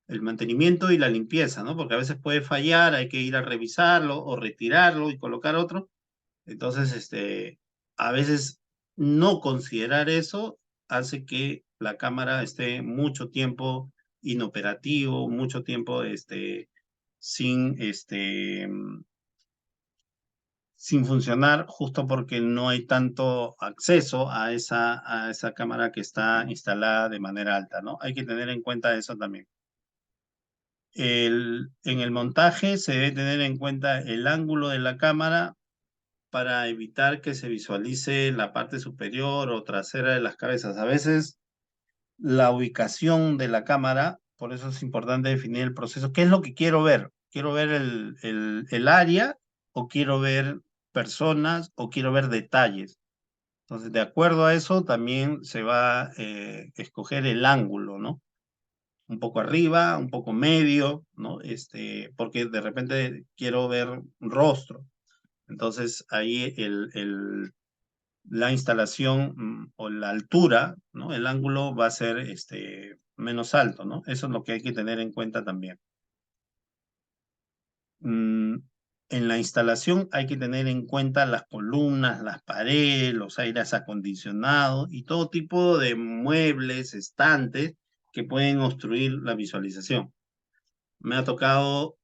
El mantenimiento y la limpieza, ¿no? Porque a veces puede fallar, hay que ir a revisarlo o retirarlo y colocar otro. Entonces, a veces no considerar eso hace que la cámara esté mucho tiempo inoperativo, mucho tiempo, sin, sin funcionar, justo porque no hay tanto acceso a esa cámara que está instalada de manera alta, ¿no? Hay que tener en cuenta eso también. En el montaje se debe tener en cuenta el ángulo de la cámara para evitar que se visualice la parte superior o trasera de las cabezas. A veces la ubicación de la cámara, por eso es importante definir el proceso. ¿Qué es lo que quiero ver? ¿Quiero ver el área o quiero ver personas o quiero ver detalles? Entonces, de acuerdo a eso, también se va a escoger el ángulo, ¿no? Un poco arriba, un poco medio, ¿no? Porque de repente quiero ver un rostro. Entonces, ahí la instalación o la altura, ¿no? El ángulo va a ser menos alto, ¿no? Eso es lo que hay que tener en cuenta también. Mm, en la instalación hay que tener en cuenta las columnas, las paredes, los aires acondicionados y todo tipo de muebles, estantes que pueden obstruir la visualización. Me ha tocado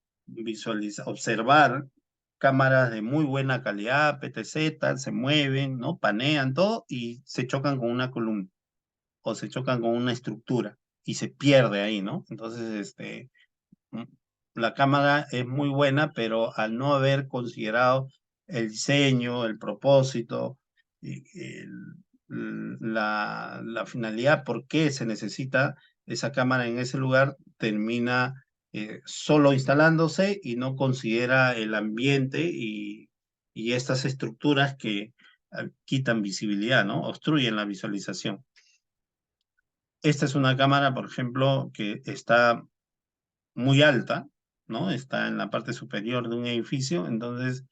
observar cámaras de muy buena calidad, PTZ, se mueven, ¿no? Panean todo y se chocan con una columna o se chocan con una estructura y se pierde ahí, ¿no? Entonces, mm, la cámara es muy buena, pero al no haber considerado el diseño, el propósito, y la finalidad, por qué se necesita esa cámara en ese lugar, termina solo instalándose y no considera el ambiente y estas estructuras que quitan visibilidad, ¿no? Obstruyen la visualización. Esta es una cámara, por ejemplo, que está muy alta, ¿no? Está en la parte superior de un edificio, entonces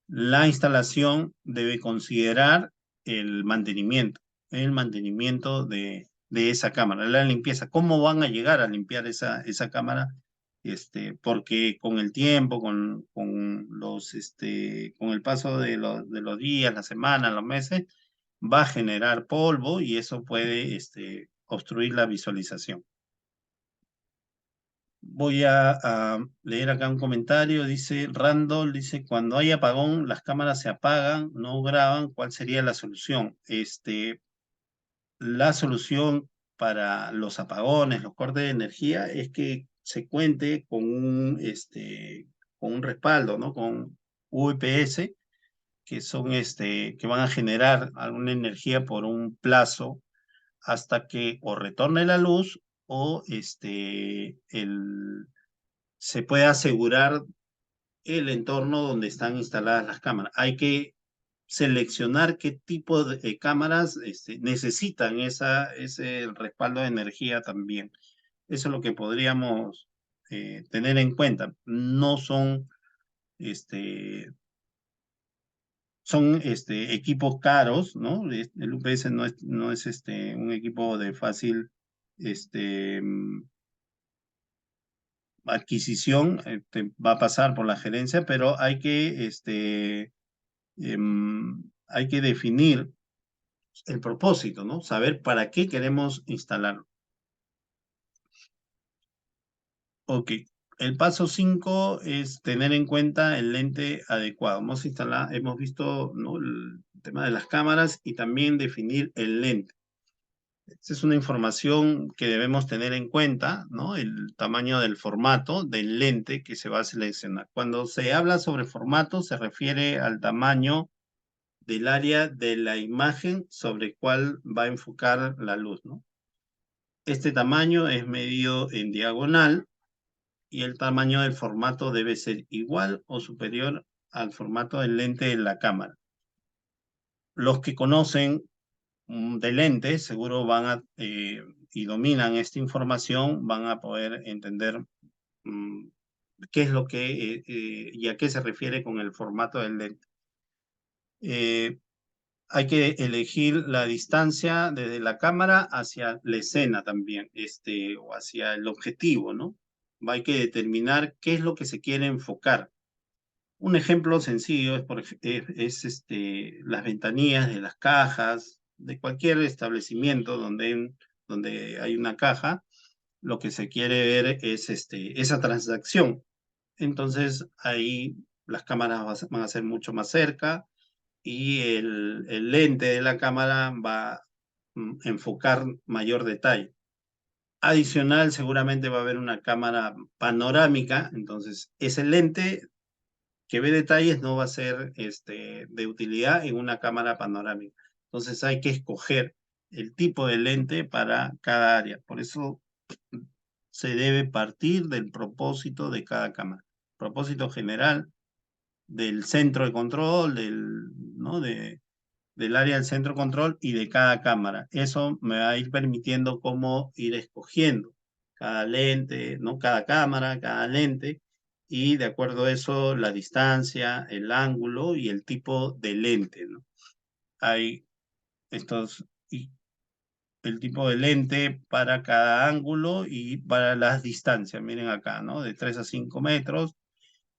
la instalación debe considerar el mantenimiento de esa cámara, la limpieza. ¿Cómo van a llegar a limpiar esa cámara? Porque con el tiempo, con el paso de los días, las semanas, los meses, va a generar polvo y eso puede, obstruir la visualización. Voy a leer acá un comentario, dice Randall, dice, cuando hay apagón, las cámaras se apagan, no graban, ¿cuál sería la solución? La solución para los apagones, los cortes de energía, es que se cuente con un respaldo, ¿no? Con UPS, que son, que van a generar alguna energía por un plazo hasta que o retorne la luz o se puede asegurar el entorno donde están instaladas las cámaras. Hay que seleccionar qué tipo de cámaras necesitan ese respaldo de energía también. Eso es lo que podríamos tener en cuenta. No son, son equipos caros, ¿no? El UPS no es un equipo de fácil adquisición, va a pasar por la gerencia, pero hay que hay que definir el propósito, ¿no? Saber para qué queremos instalarlo. Ok. El paso 5 es tener en cuenta el lente adecuado. Hemos visto, ¿no?, el tema de las cámaras y también definir el lente. Esta es una información que debemos tener en cuenta, ¿no? El tamaño del formato del lente que se va a seleccionar. Cuando se habla sobre formato, se refiere al tamaño del área de la imagen sobre el cual va a enfocar la luz, ¿no? Este tamaño es medido en diagonal y el tamaño del formato debe ser igual o superior al formato del lente de la cámara. Los que conocen de lentes seguro van a, y dominan esta información, van a poder entender qué es lo que y a qué se refiere con el formato del lente. Hay que elegir la distancia desde la cámara hacia la escena también, o hacia el objetivo, ¿no? Hay que determinar qué es lo que se quiere enfocar. Un ejemplo sencillo las ventanillas de las cajas, de cualquier establecimiento donde hay una caja, lo que se quiere ver es esa transacción. Entonces ahí las cámaras van a ser mucho más cerca y el lente de la cámara va a enfocar mayor detalle. Adicional, seguramente va a haber una cámara panorámica, entonces ese lente que ve detalles no va a ser de utilidad en una cámara panorámica. Entonces hay que escoger el tipo de lente para cada área. Por eso se debe partir del propósito de cada cámara. Propósito general del centro de control, ¿no?, del área del centro de control y de cada cámara. Eso me va a ir permitiendo cómo ir escogiendo cada lente, ¿no?, cada cámara, cada lente, y de acuerdo a eso, la distancia, el ángulo y el tipo de lente, ¿no? Hay el tipo de lente para cada ángulo y para las distancias. Miren acá, ¿no? De 3 a 5 metros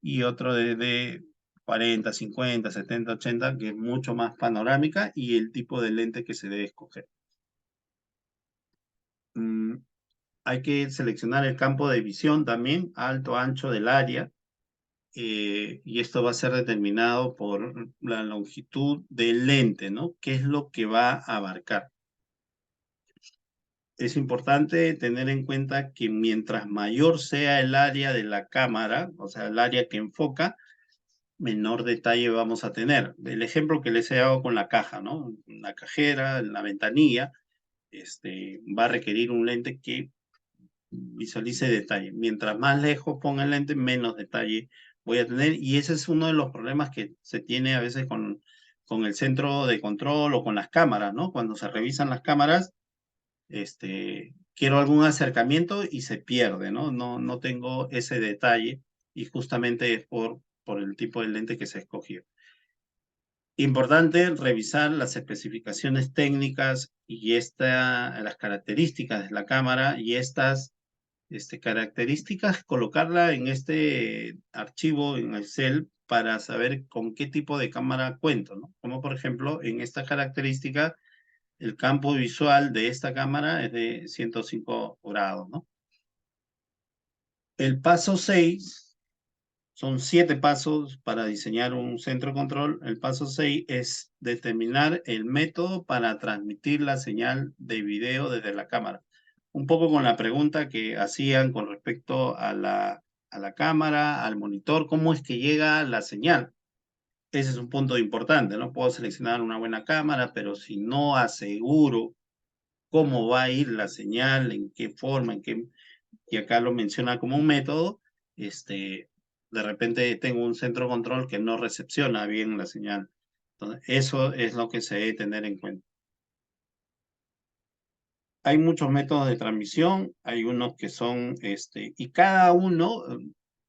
y otro de 40, 50, 70, 80, que es mucho más panorámica, y el tipo de lente que se debe escoger. Hay que seleccionar el campo de visión también, alto, ancho del área, y esto va a ser determinado por la longitud del lente, ¿no? ¿Qué es lo que va a abarcar? Es importante tener en cuenta que mientras mayor sea el área de la cámara, o sea, el área que enfoca, menor detalle vamos a tener. El ejemplo que les he dado con la caja, ¿no? La cajera, la ventanilla, va a requerir un lente que visualice detalle. Mientras más lejos ponga el lente, menos detalle voy a tener. Y ese es uno de los problemas que se tiene a veces con el centro de control o con las cámaras, ¿no? Cuando se revisan las cámaras, quiero algún acercamiento y se pierde, ¿no? No tengo ese detalle y justamente es por el tipo de lente que se escogió. Importante revisar las especificaciones técnicas y las características de la cámara y estas características, colocarla en este archivo en Excel para saber con qué tipo de cámara cuento, ¿no? Como por ejemplo, en esta característica, el campo visual de esta cámara es de 105 grados, ¿no? El paso 6, son 7 pasos para diseñar un centro de control. El paso 6 es determinar el método para transmitir la señal de video desde la cámara. Un poco con la pregunta que hacían con respecto a la cámara, al monitor, ¿cómo es que llega la señal? Ese es un punto importante, ¿no? Puedo seleccionar una buena cámara, pero si no aseguro cómo va a ir la señal, en qué forma, y acá lo menciona como un método, de repente tengo un centro de control que no recepciona bien la señal. Entonces, eso es lo que se debe tener en cuenta. Hay muchos métodos de transmisión, hay unos que son, y cada uno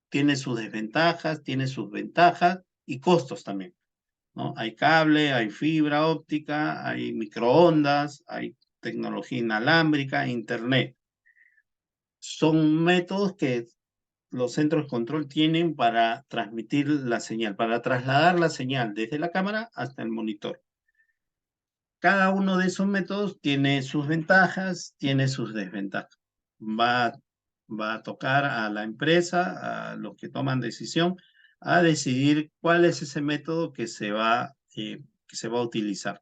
tiene sus desventajas, tiene sus ventajas y costos también, ¿no? Hay cable, hay fibra óptica, hay microondas, hay tecnología inalámbrica, internet. Son métodos que los centros de control tienen para transmitir la señal, para trasladar la señal desde la cámara hasta el monitor. Cada uno de esos métodos tiene sus ventajas, tiene sus desventajas. Va a tocar a la empresa, a los que toman decisión, a decidir cuál es ese método que se va a utilizar.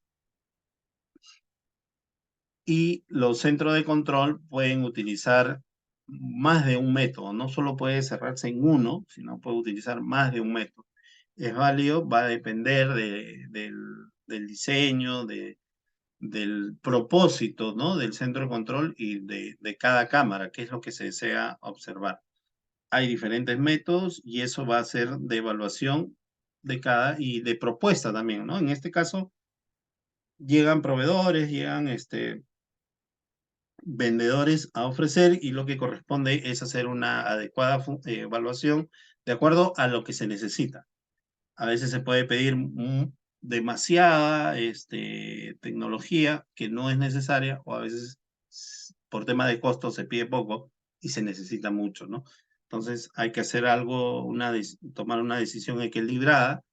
Y los centros de control pueden utilizar más de un método, no solo puede cerrarse en uno, sino puede utilizar más de un método. Es válido, va a depender del diseño, del propósito, ¿no? Del centro de control y de cada cámara, qué es lo que se desea observar. Hay diferentes métodos y eso va a ser de evaluación de cada y de propuesta también, ¿no? En este caso, llegan proveedores, llegan vendedores a ofrecer y lo que corresponde es hacer una adecuada evaluación de acuerdo a lo que se necesita. A veces se puede pedir demasiada tecnología que no es necesaria o a veces por tema de costo se pide poco y se necesita mucho, ¿no? Entonces hay que hacer algo, tomar una decisión equilibrada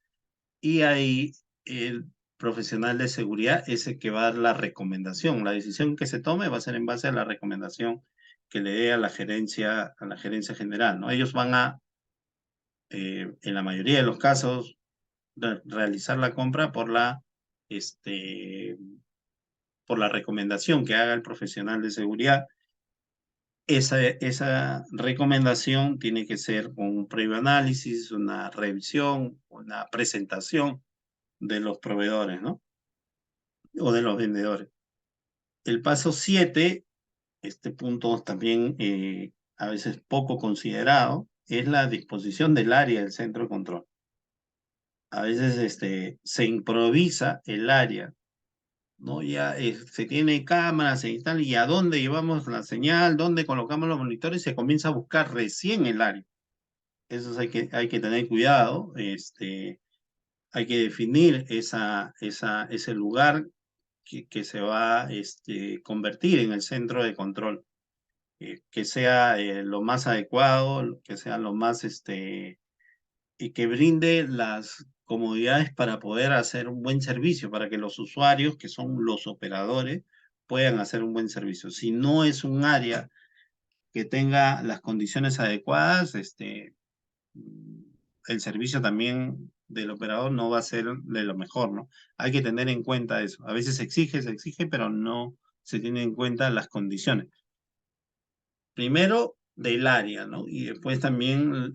y ahí el profesional de seguridad es el que va a dar la recomendación. La decisión que se tome va a ser en base a la recomendación que le dé a la gerencia general, ¿no? Ellos van a, en la mayoría de los casos, realizar la compra por la recomendación que haga el profesional de seguridad. Esa recomendación tiene que ser un previo análisis, una revisión, una presentación de los proveedores, ¿no? O de los vendedores. El paso 7, este punto también a veces poco considerado, es la disposición del área del centro de control. A veces se improvisa el área, ¿no? Ya se tiene cámaras, se instala y a dónde llevamos la señal, dónde colocamos los monitores, se comienza a buscar recién el área. Eso hay que tener cuidado, hay que definir ese lugar que se va a convertir en el centro de control, que sea lo más adecuado, que sea lo más, y que brinde las comodidades para poder hacer un buen servicio, para que los usuarios, que son los operadores, puedan hacer un buen servicio. Si no es un área que tenga las condiciones adecuadas, el servicio también del operador no va a ser de lo mejor, ¿no? Hay que tener en cuenta eso. A veces se exige, pero no se tienen en cuenta las condiciones. Primero, del área, ¿no? Y después también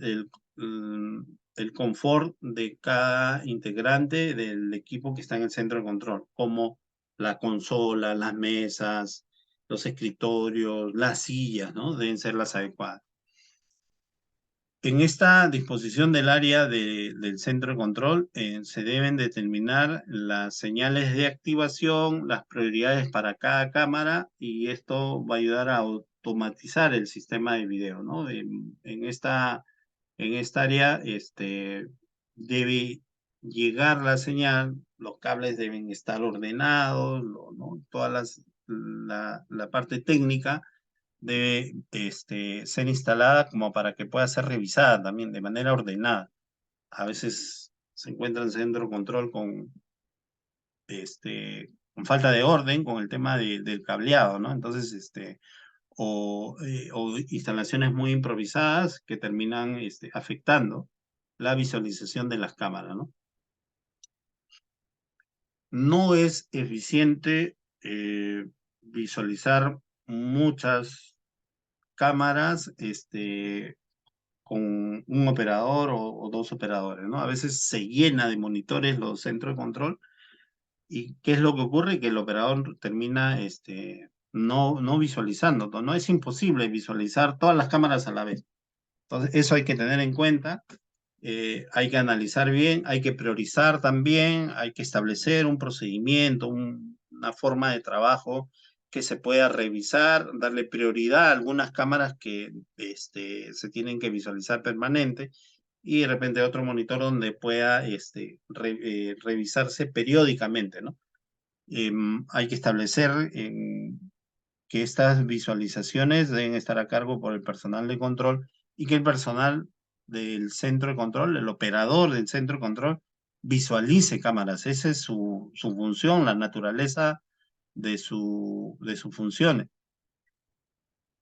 el confort de cada integrante del equipo que está en el centro de control, como la consola, las mesas, los escritorios, las sillas, ¿no? Deben ser las adecuadas. En esta disposición del área del centro de control se deben determinar las señales de activación, las prioridades para cada cámara y esto va a ayudar a automatizar el sistema de video, ¿no? En esta área debe llegar la señal, los cables deben estar ordenados, ¿no? La parte técnica debe ser instalada como para que pueda ser revisada también de manera ordenada. A veces se encuentra en centro de control con falta de orden con el tema del cableado, ¿no? Entonces, o instalaciones muy improvisadas que terminan afectando la visualización de las cámaras, ¿no? No es eficiente visualizar muchas cámaras con un operador o dos operadores, ¿no? A veces se llena de monitores los centros de control y ¿qué es lo que ocurre? Que el operador termina no visualizando, ¿no? Es imposible visualizar todas las cámaras a la vez. Entonces, eso hay que tener en cuenta, hay que analizar bien, hay que priorizar también, hay que establecer un procedimiento, una forma de trabajo que se pueda revisar, darle prioridad a algunas cámaras que se tienen que visualizar permanente y de repente otro monitor donde pueda revisarse periódicamente, ¿no? Hay que establecer que estas visualizaciones deben estar a cargo por el personal de control y que el personal del centro de control, el operador del centro de control, visualice cámaras. Esa es su función, la naturaleza de sus funciones.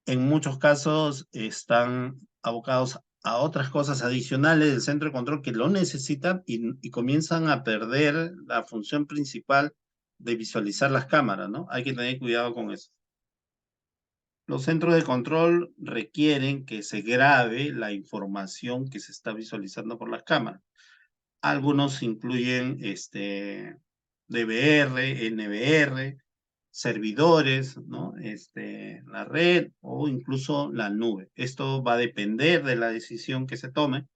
En muchos casos están abocados a otras cosas adicionales del centro de control que lo necesitan y comienzan a perder la función principal de visualizar las cámaras, ¿no? Hay que tener cuidado con eso. Los centros de control requieren que se grabe la información que se está visualizando por las cámaras. Algunos incluyen DVR, NVR, servidores, ¿no? La red o incluso la nube. Esto va a depender de la decisión que se tome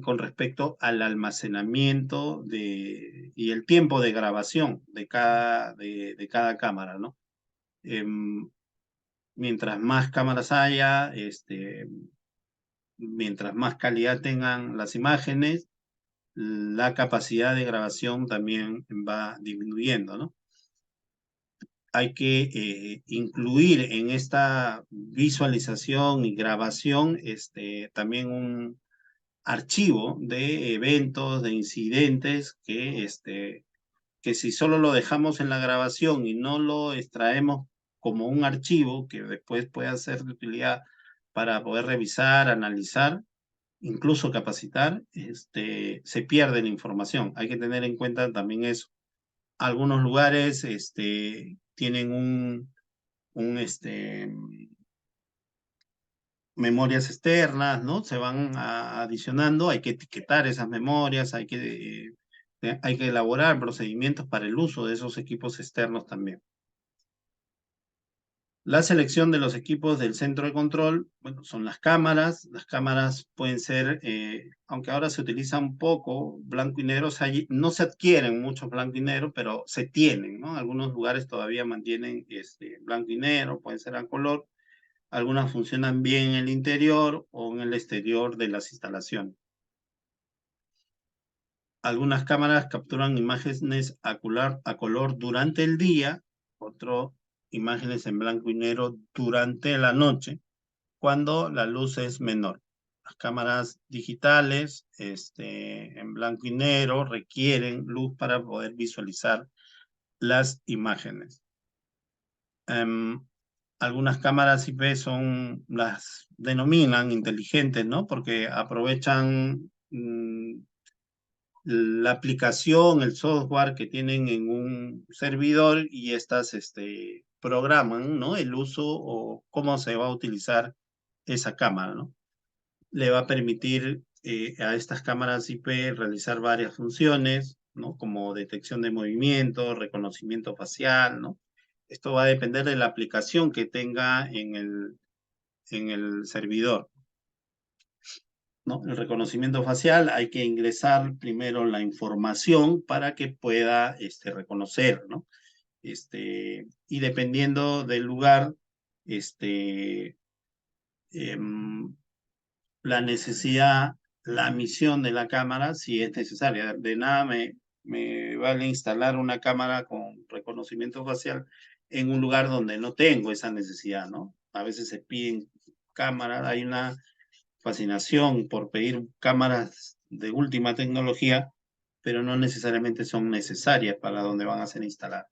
con respecto al almacenamiento y el tiempo de grabación de cada cámara, ¿no? Mientras más cámaras haya, mientras más calidad tengan las imágenes, la capacidad de grabación también va disminuyendo, ¿no? Hay que incluir en esta visualización y grabación también un archivo de eventos, de incidentes que si solo lo dejamos en la grabación y no lo extraemos como un archivo que después pueda ser de utilidad para poder revisar, analizar, incluso capacitar, se pierde la información. Hay que tener en cuenta también eso. Algunos lugares tienen memorias externas, ¿no? Se van adicionando, hay que etiquetar esas memorias, hay que elaborar procedimientos para el uso de esos equipos externos también. La selección de los equipos del centro de control, bueno, son las cámaras. Las cámaras pueden ser, aunque ahora se utilizan poco, blanco y negro, no se adquieren muchos blanco y negro, pero se tienen, ¿no? Algunos lugares todavía mantienen blanco y negro, pueden ser a color. Algunas funcionan bien en el interior o en el exterior de las instalaciones. Algunas cámaras capturan imágenes a color durante el día, otras imágenes en blanco y negro durante la noche, cuando la luz es menor. Las cámaras digitales en blanco y negro requieren luz para poder visualizar las imágenes. Algunas cámaras IP las denominan inteligentes, ¿no? Porque aprovechan la aplicación, el software que tienen en un servidor y estas programan, ¿no? El uso o cómo se va a utilizar esa cámara, ¿no? Le va a permitir a estas cámaras IP realizar varias funciones, ¿no? Como detección de movimiento, reconocimiento facial, ¿no? Esto va a depender de la aplicación que tenga en el servidor, ¿no? El reconocimiento facial, hay que ingresar primero la información para que pueda reconocer, ¿no? Y dependiendo del lugar, la necesidad, la misión de la cámara, si es necesaria. De nada me vale instalar una cámara con reconocimiento facial en un lugar donde no tengo esa necesidad, ¿no? A veces se piden cámaras, hay una fascinación por pedir cámaras de última tecnología, pero no necesariamente son necesarias para donde van a ser instaladas.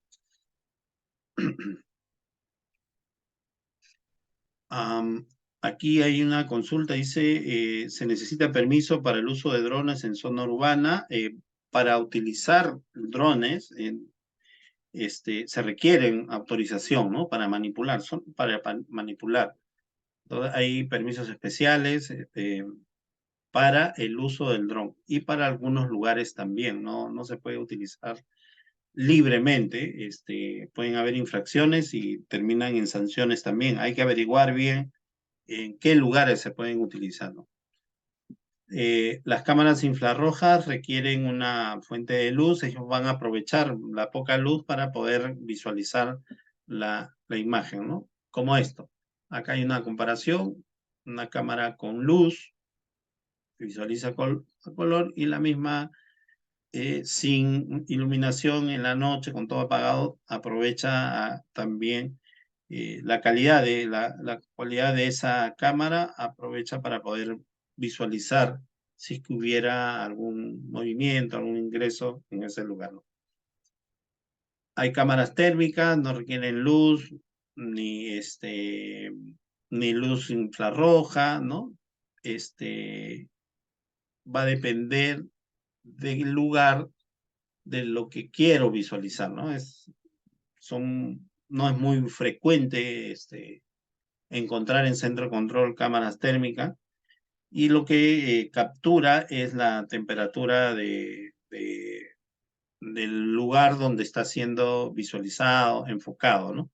Aquí hay una consulta, dice, se necesita permiso para el uso de drones en zona urbana. Para utilizar drones, se requieren autorización, ¿no? Para manipular, para manipular. Entonces, hay permisos especiales para el uso del dron y para algunos lugares también, no se puede utilizar libremente. Pueden haber infracciones y terminan en sanciones también. Hay que averiguar bien en qué lugares se pueden utilizar, ¿no? Las cámaras infrarrojas requieren una fuente de luz. Ellos van a aprovechar la poca luz para poder visualizar la imagen, ¿no? Como esto. Acá hay una comparación, una cámara con luz, visualiza a color, y la misma sin iluminación en la noche, con todo apagado, aprovecha también la calidad la cualidad de esa cámara aprovecha para poder visualizar si es que hubiera algún movimiento, algún ingreso en ese lugar, ¿no? Hay cámaras térmicas, no requieren luz, ni ni luz infrarroja, ¿no? Va a depender del lugar de lo que quiero visualizar, ¿no? No es muy frecuente encontrar en centro de control cámaras térmicas y lo que captura es la temperatura del lugar donde está siendo visualizado, enfocado, ¿no?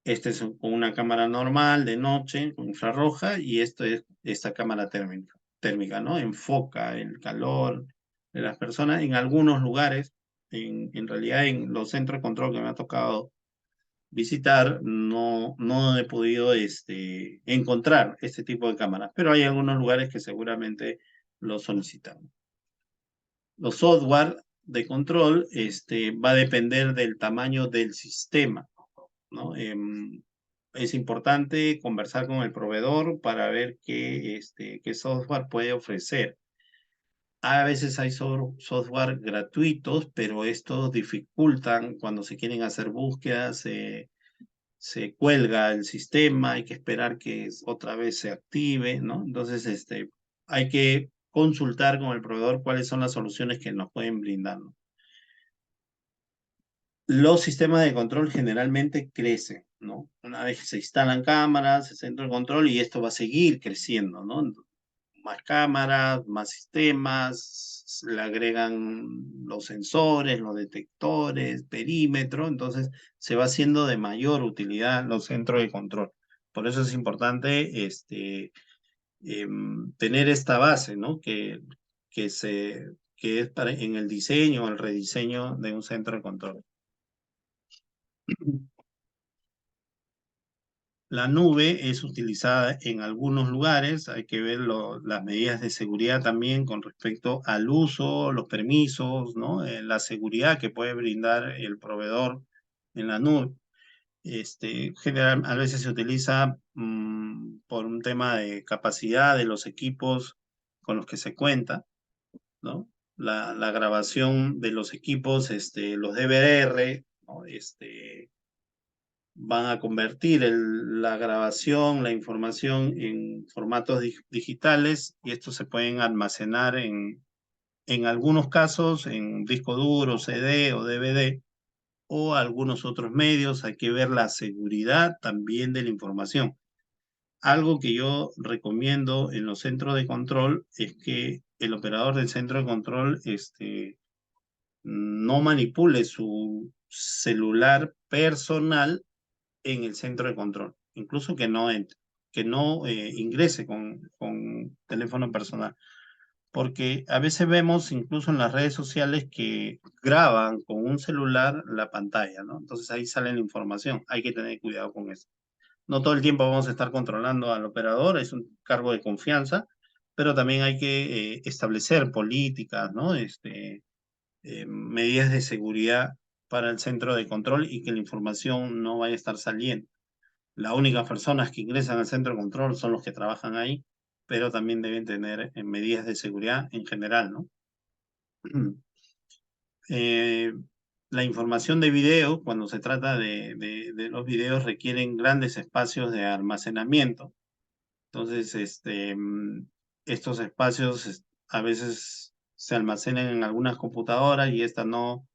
Este es con una cámara normal de noche, con infrarroja, y esto es esta cámara térmica, ¿no? Enfoca el calor de las personas en algunos lugares. En realidad, en los centros de control que me ha tocado visitar, no he podido encontrar este tipo de cámaras, pero hay algunos lugares que seguramente lo solicitan. Los software de control va a depender del tamaño del sistema, ¿no? Es importante conversar con el proveedor para ver qué software puede ofrecer. A veces hay software gratuitos, pero estos dificultan cuando se quieren hacer búsquedas, se cuelga el sistema, hay que esperar que otra vez se active, ¿no? Entonces, hay que consultar con el proveedor cuáles son las soluciones que nos pueden brindar, ¿no? Los sistemas de control generalmente crecen, ¿no? Una vez que se instalan cámaras, el centro de control, y esto va a seguir creciendo, ¿no? Más cámaras, más sistemas, le agregan los sensores, los detectores, perímetro, entonces se va haciendo de mayor utilidad los centros de control. Por eso es importante tener esta base, ¿no? Que es en el diseño, el rediseño de un centro de control. La nube es utilizada en algunos lugares, hay que ver las medidas de seguridad también con respecto al uso, los permisos, ¿no? La seguridad que puede brindar el proveedor en la nube. A veces se utiliza por un tema de capacidad de los equipos con los que se cuenta, ¿no? La grabación de los equipos, los DVR, ¿no? Van a convertir la grabación, la información en formatos digitales y estos se pueden almacenar en algunos casos en disco duro, CD o DVD o algunos otros medios. Hay que ver la seguridad también de la información. Algo que yo recomiendo en los centros de control es que el operador del centro de control no manipule su celular personal en el centro de control, incluso que no entre, que no ingrese con teléfono personal, porque a veces vemos incluso en las redes sociales que graban con un celular la pantalla, ¿no? Entonces ahí sale la información, hay que tener cuidado con eso. No todo el tiempo vamos a estar controlando al operador, es un cargo de confianza, pero también hay que establecer políticas, ¿no? Medidas de seguridad para el centro de control y que la información no vaya a estar saliendo. Las únicas personas que ingresan al centro de control son los que trabajan ahí, pero también deben tener medidas de seguridad en general, ¿no? Eh, la información de video, cuando se trata de los videos, requieren grandes espacios de almacenamiento. Entonces, estos espacios a veces se almacenan en algunas computadoras y estas no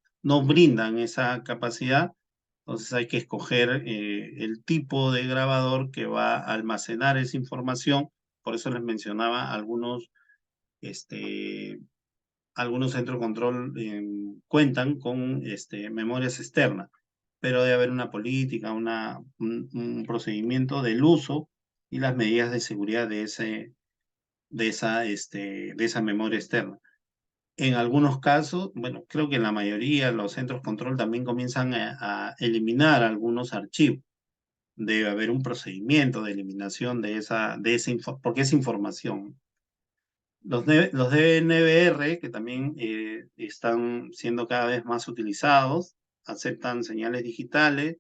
brindan esa capacidad. Entonces hay que escoger el tipo de grabador que va a almacenar esa información. Por eso les mencionaba este, algunos centros de control cuentan con memorias externas, pero debe haber una política, un procedimiento del uso y las medidas de seguridad de esa memoria externa. En algunos casos, bueno, creo que en la mayoría los centros de control también comienzan a eliminar algunos archivos. Debe haber un procedimiento de eliminación porque es información. Los DNVR, que también están siendo cada vez más utilizados, aceptan señales digitales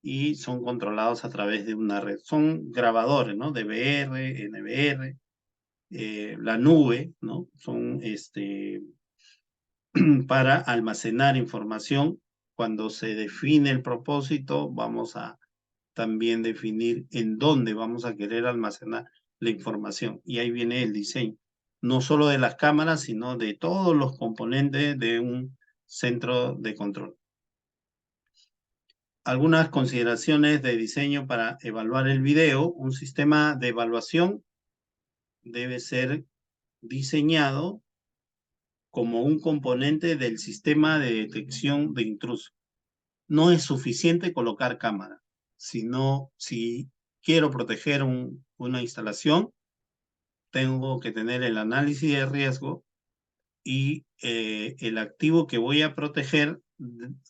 y son controlados a través de una red. Son grabadores, ¿no? DVR, NVR, la nube, ¿no? Son para almacenar información. Cuando se define el propósito, vamos a también definir en dónde vamos a querer almacenar la información. Y ahí viene el diseño, no solo de las cámaras, sino de todos los componentes de un centro de control. Algunas consideraciones de diseño para evaluar el video. Un sistema de evaluación debe ser diseñado como un componente del sistema de detección de intrusos. No es suficiente colocar cámara, sino si quiero proteger una instalación, tengo que tener el análisis de riesgo y el activo que voy a proteger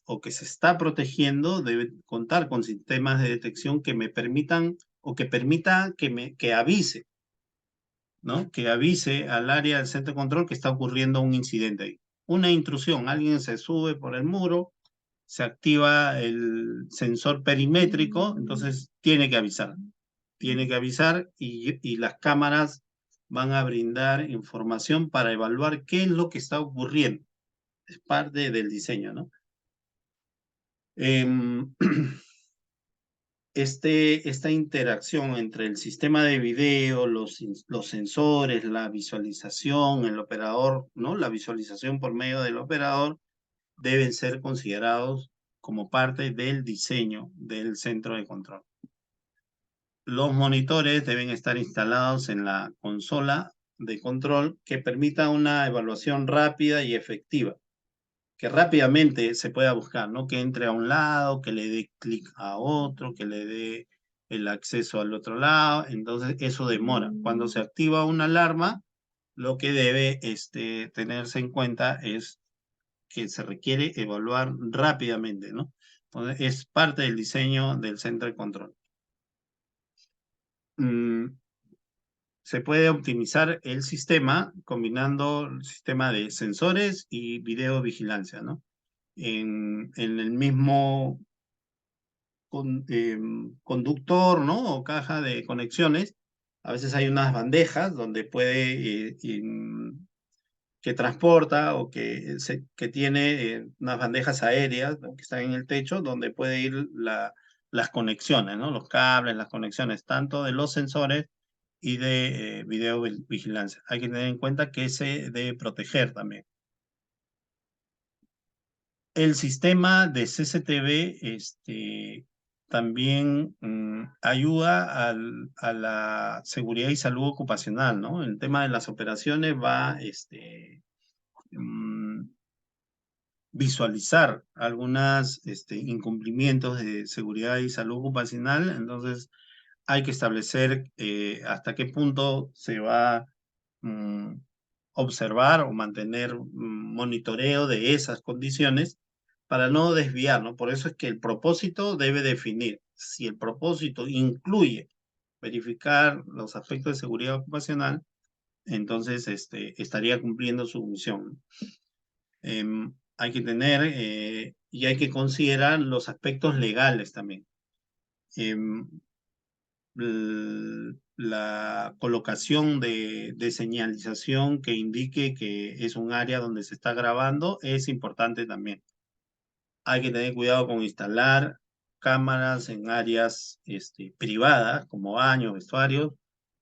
o que se está protegiendo debe contar con sistemas de detección que me permitan o que permita que avise, ¿no? Que avise al área del centro de control que está ocurriendo un incidente ahí. Una intrusión, alguien se sube por el muro, se activa el sensor perimétrico, entonces tiene que avisar. Tiene que avisar y las cámaras van a brindar información para evaluar qué es lo que está ocurriendo. Es parte del diseño, ¿no? Esta interacción entre el sistema de video, los sensores, la visualización, el operador, ¿no? La visualización por medio del operador deben ser considerados como parte del diseño del centro de control. Los monitores deben estar instalados en la consola de control que permita una evaluación rápida y efectiva, que rápidamente se pueda buscar, ¿no? Que entre a un lado, que le dé clic a otro, que le dé el acceso al otro lado, entonces eso demora. Cuando se activa una alarma, lo que debe tenerse en cuenta es que se requiere evaluar rápidamente, ¿no? Entonces, es parte del diseño del centro de control. Se puede optimizar el sistema combinando el sistema de sensores y videovigilancia, ¿no? En el mismo conductor, ¿no? O caja de conexiones, a veces hay unas bandejas donde puede que transporta o que tiene unas bandejas aéreas, ¿no? Que están en el techo, donde puede ir las conexiones, ¿no? Los cables, las conexiones, tanto de los sensores y de videovigilancia. Hay que tener en cuenta que se debe proteger también. El sistema de CCTV también ayuda a la seguridad y salud ocupacional, ¿no? El tema de las operaciones va visualizar algunos incumplimientos de seguridad y salud ocupacional, entonces hay que establecer hasta qué punto se va a observar o mantener monitoreo de esas condiciones para no desviar, ¿no? Por eso es que el propósito debe definir. Si el propósito incluye verificar los aspectos de seguridad ocupacional, entonces estaría cumpliendo su misión. Hay que tener y hay que considerar los aspectos legales también. La colocación de señalización que indique que es un área donde se está grabando es importante también. Hay que tener cuidado con instalar cámaras en áreas privadas, como baños, vestuarios,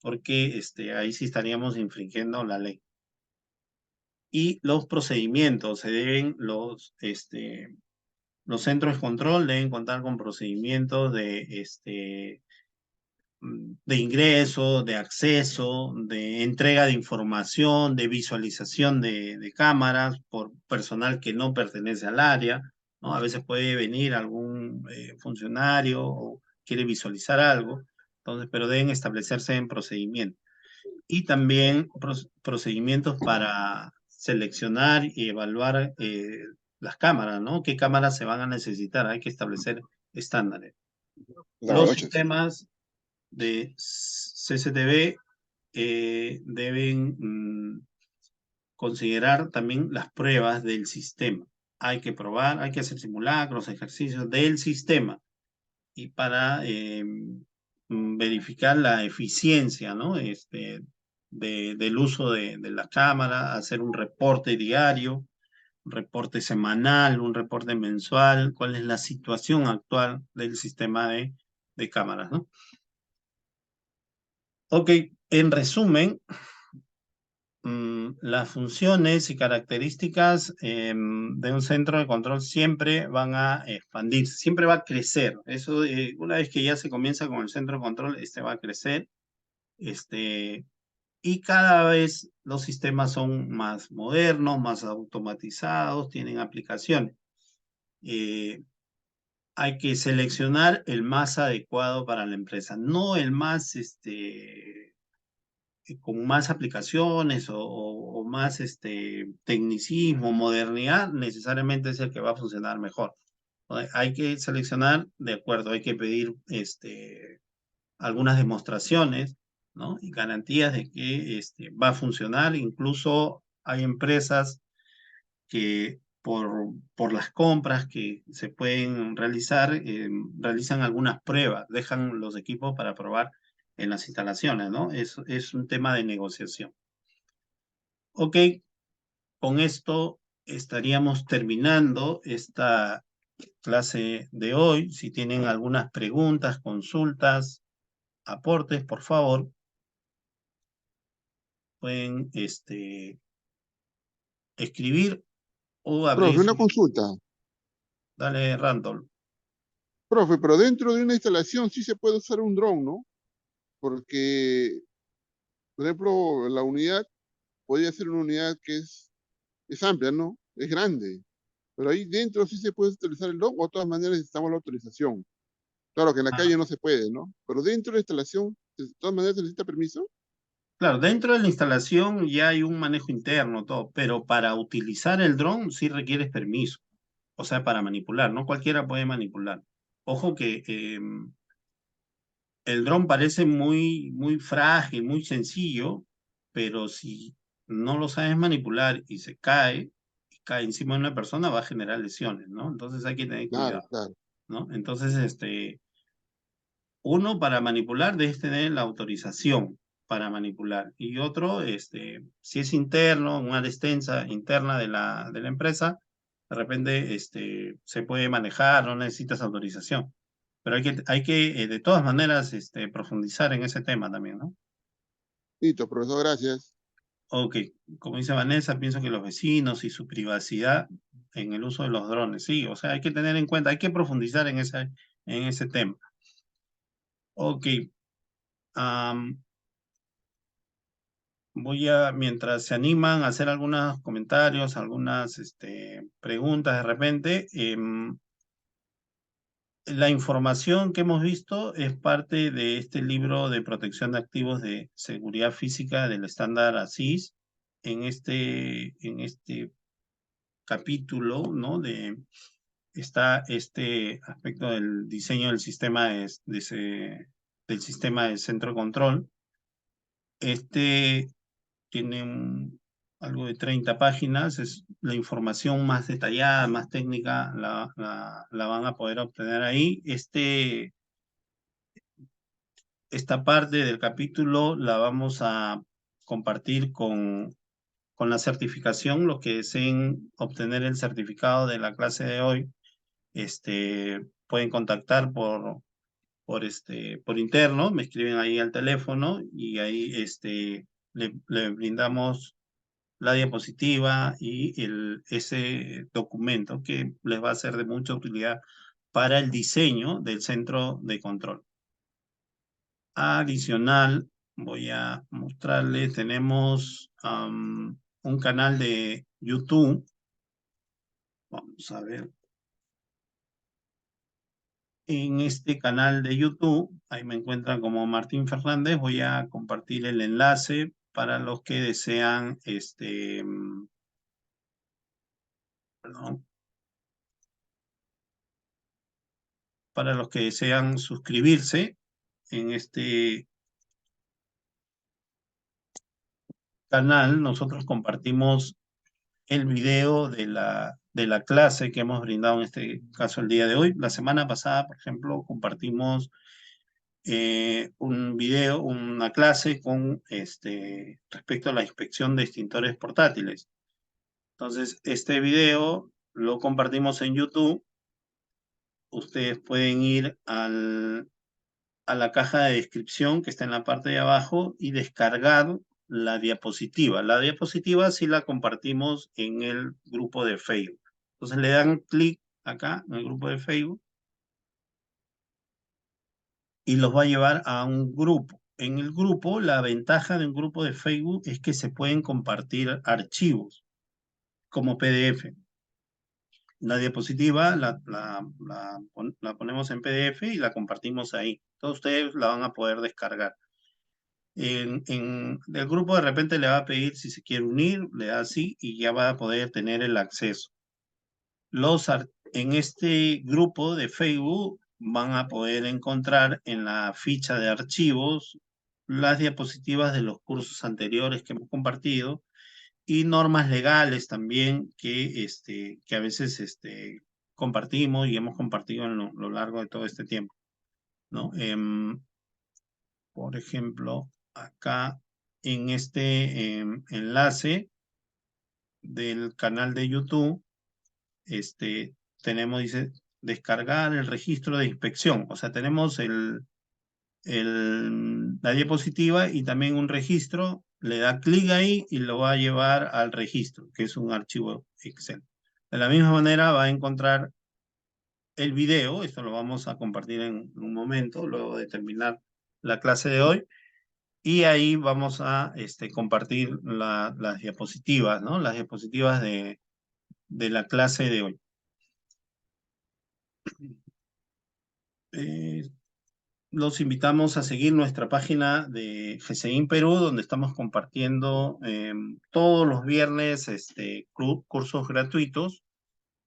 porque ahí sí estaríamos infringiendo la ley. Y los procedimientos, los centros de control deben contar con procedimientos de ingreso, de acceso, de entrega de información, de visualización de cámaras por personal que no pertenece al área, ¿no? A veces puede venir algún funcionario o quiere visualizar algo, entonces, pero deben establecerse en procedimientos. Y también procedimientos para seleccionar y evaluar las cámaras, ¿no? ¿Qué cámaras se van a necesitar? Hay que establecer estándares. Los sistemas de CCTV deben considerar también las pruebas del sistema. Hay que probar, hay que hacer simulacros, ejercicios del sistema. y para verificar la eficiencia, ¿no? Del uso de la cámara, hacer un reporte diario, un reporte semanal, un reporte mensual, cuál es la situación actual del sistema de cámaras, ¿no? Ok, en resumen, las funciones y características de un centro de control siempre van a expandirse, siempre va a crecer. Eso, una vez que ya se comienza con el centro de control, este va a crecer. Y cada vez los sistemas son más modernos, más automatizados, tienen aplicaciones. Hay que seleccionar el más adecuado para la empresa, no el más con más aplicaciones o más tecnicismo, modernidad, necesariamente es el que va a funcionar mejor. Hay que seleccionar de acuerdo, hay que pedir algunas demostraciones, ¿no? Y garantías de que va a funcionar. Incluso hay empresas que por las compras que se pueden realizar, realizan algunas pruebas, dejan los equipos para probar en las instalaciones, ¿no? Es un tema de negociación. Ok, con esto estaríamos terminando esta clase de hoy. Si tienen algunas preguntas, consultas, aportes, por favor, pueden escribir o abrir Profe, una su... consulta. Dale, Randall. Profe, pero dentro de una instalación sí se puede usar un dron, ¿no? Porque, por ejemplo, la unidad podría ser una unidad que es amplia, ¿no? Es grande. Pero ahí dentro sí se puede utilizar el dron, o de todas maneras necesitamos la autorización. Claro que en la Ah, calle no se puede, ¿no? Pero dentro de la instalación, de todas maneras se necesita permiso. claro, dentro de la instalación ya hay un manejo interno, todo, pero para utilizar el dron sí requieres permiso, o sea, para manipular, no cualquiera puede manipular. Ojo que el dron parece muy frágil, muy sencillo, pero si no lo sabes manipular y se cae, y cae encima de una persona, va a generar lesiones, ¿no? Entonces hay que tener Claro, cuidado, claro. ¿no? Entonces, uno, para manipular, debes tener la autorización para manipular. Y otro, si es interno, una extensa interna de la empresa, de repente se puede manejar, no necesitas autorización. Pero hay que de todas maneras, profundizar en ese tema también, ¿no? Listo, profesor, gracias. Ok, como dice Vanessa, pienso que los vecinos y su privacidad en el uso de los drones, sí, o sea, hay que tener en cuenta, hay que profundizar en ese tema. Ok, voy a, mientras se animan a hacer algunos comentarios, algunas preguntas de repente, la información que hemos visto es parte de este libro de protección de activos de seguridad física del estándar ASIS. En este capítulo, ¿no? Está este aspecto del diseño del sistema del sistema de centro de control. Tiene algo de 30 páginas, es la información más detallada, más técnica, la van a poder obtener ahí. Esta parte del capítulo la vamos a compartir con la certificación. Los que deseen obtener el certificado de la clase de hoy, pueden contactar por interno, me escriben ahí al teléfono y ahí le brindamos la diapositiva y ese documento que les va a ser de mucha utilidad para el diseño del centro de control. Adicional, voy a mostrarles, tenemos un canal de YouTube. Vamos a ver. En este canal de YouTube, ahí me encuentran como Martín Fernández, voy a compartir el enlace para los que desean, perdón, para los que desean suscribirse en este canal. Nosotros compartimos el video de la clase que hemos brindado en este caso el día de hoy. La semana pasada, por ejemplo, compartimos un video, una clase con respecto a la inspección de extintores portátiles. Entonces, este video lo compartimos en YouTube. Ustedes pueden ir a la caja de descripción que está en la parte de abajo y descargar la diapositiva. La diapositiva sí la compartimos en el grupo de Facebook. Entonces le dan clic acá en el grupo de Facebook y los va a llevar a un grupo. En el grupo, la ventaja de un grupo de Facebook es que se pueden compartir archivos como PDF. La diapositiva la ponemos en PDF y la compartimos ahí. Todos ustedes la van a poder descargar. El grupo de repente le va a pedir si se quiere unir, le da sí y ya va a poder tener el acceso. En este grupo de Facebook van a poder encontrar en la ficha de archivos las diapositivas de los cursos anteriores que hemos compartido y normas legales también que a veces compartimos y hemos compartido a lo largo de todo este tiempo, ¿no? Por ejemplo, acá en este enlace del canal de YouTube, tenemos, dice, descargar el registro de inspección. O sea, tenemos la diapositiva y también un registro. Le da clic ahí y lo va a llevar al registro, que es un archivo Excel. De la misma manera va a encontrar el video. Esto lo vamos a compartir en un momento, luego de terminar la clase de hoy. Y ahí vamos a compartir las diapositivas, ¿no? Las diapositivas de la clase de hoy. Los invitamos a seguir nuestra página de GCIN Perú, donde estamos compartiendo todos los viernes cursos gratuitos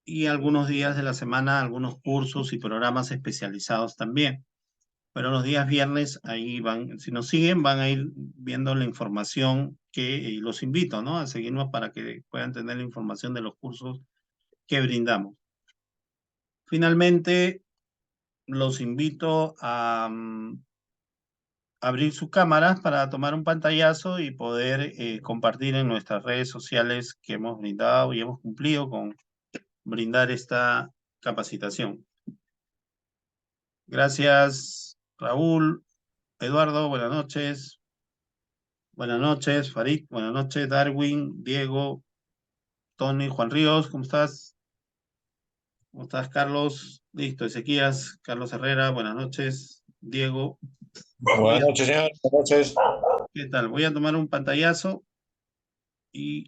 y algunos días de la semana algunos cursos y programas especializados también. Pero los días viernes ahí van, si nos siguen, van a ir viendo la información y los invito, ¿no? A seguirnos para que puedan tener la información de los cursos que brindamos. Finalmente, los invito a abrir sus cámaras para tomar un pantallazo y poder compartir en nuestras redes sociales que hemos brindado y hemos cumplido con brindar esta capacitación. Gracias, Raúl, Eduardo, buenas noches. Buenas noches, Farid, buenas noches, Darwin, Diego, Tony, Juan Ríos, ¿cómo estás? ¿Cómo estás, Carlos? Listo, Ezequías, Carlos Herrera, buenas noches, Diego. Buenas noches, señor. Buenas noches. ¿Qué tal? Voy a tomar un pantallazo y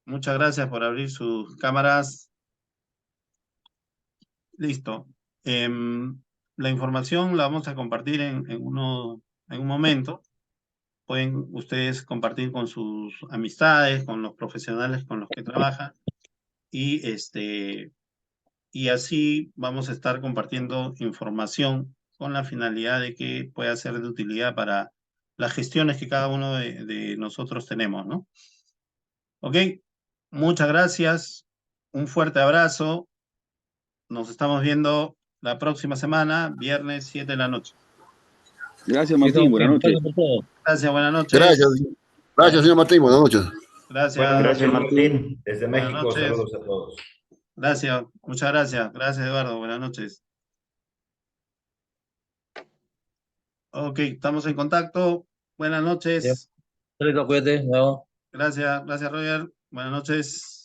muchas gracias por abrir sus cámaras. Listo. La información la vamos a compartir en un momento. Pueden ustedes compartir con sus amistades, con los profesionales con los que trabajan y así vamos a estar compartiendo información con la finalidad de que pueda ser de utilidad para las gestiones que cada uno de nosotros tenemos, ¿no? Ok, muchas gracias, un fuerte abrazo, nos estamos viendo la próxima semana, viernes 7 de la noche. Gracias, Martín, buenas noches. Gracias, buenas noches. Gracias, señor Martín, buenas noches. Gracias. Gracias, Martín. Desde Buenas México, noches. saludos a todos. Gracias, muchas gracias. Gracias, Eduardo, buenas noches. Ok, estamos en contacto. Buenas noches. Cuídate, Gracias, Roger. Buenas noches.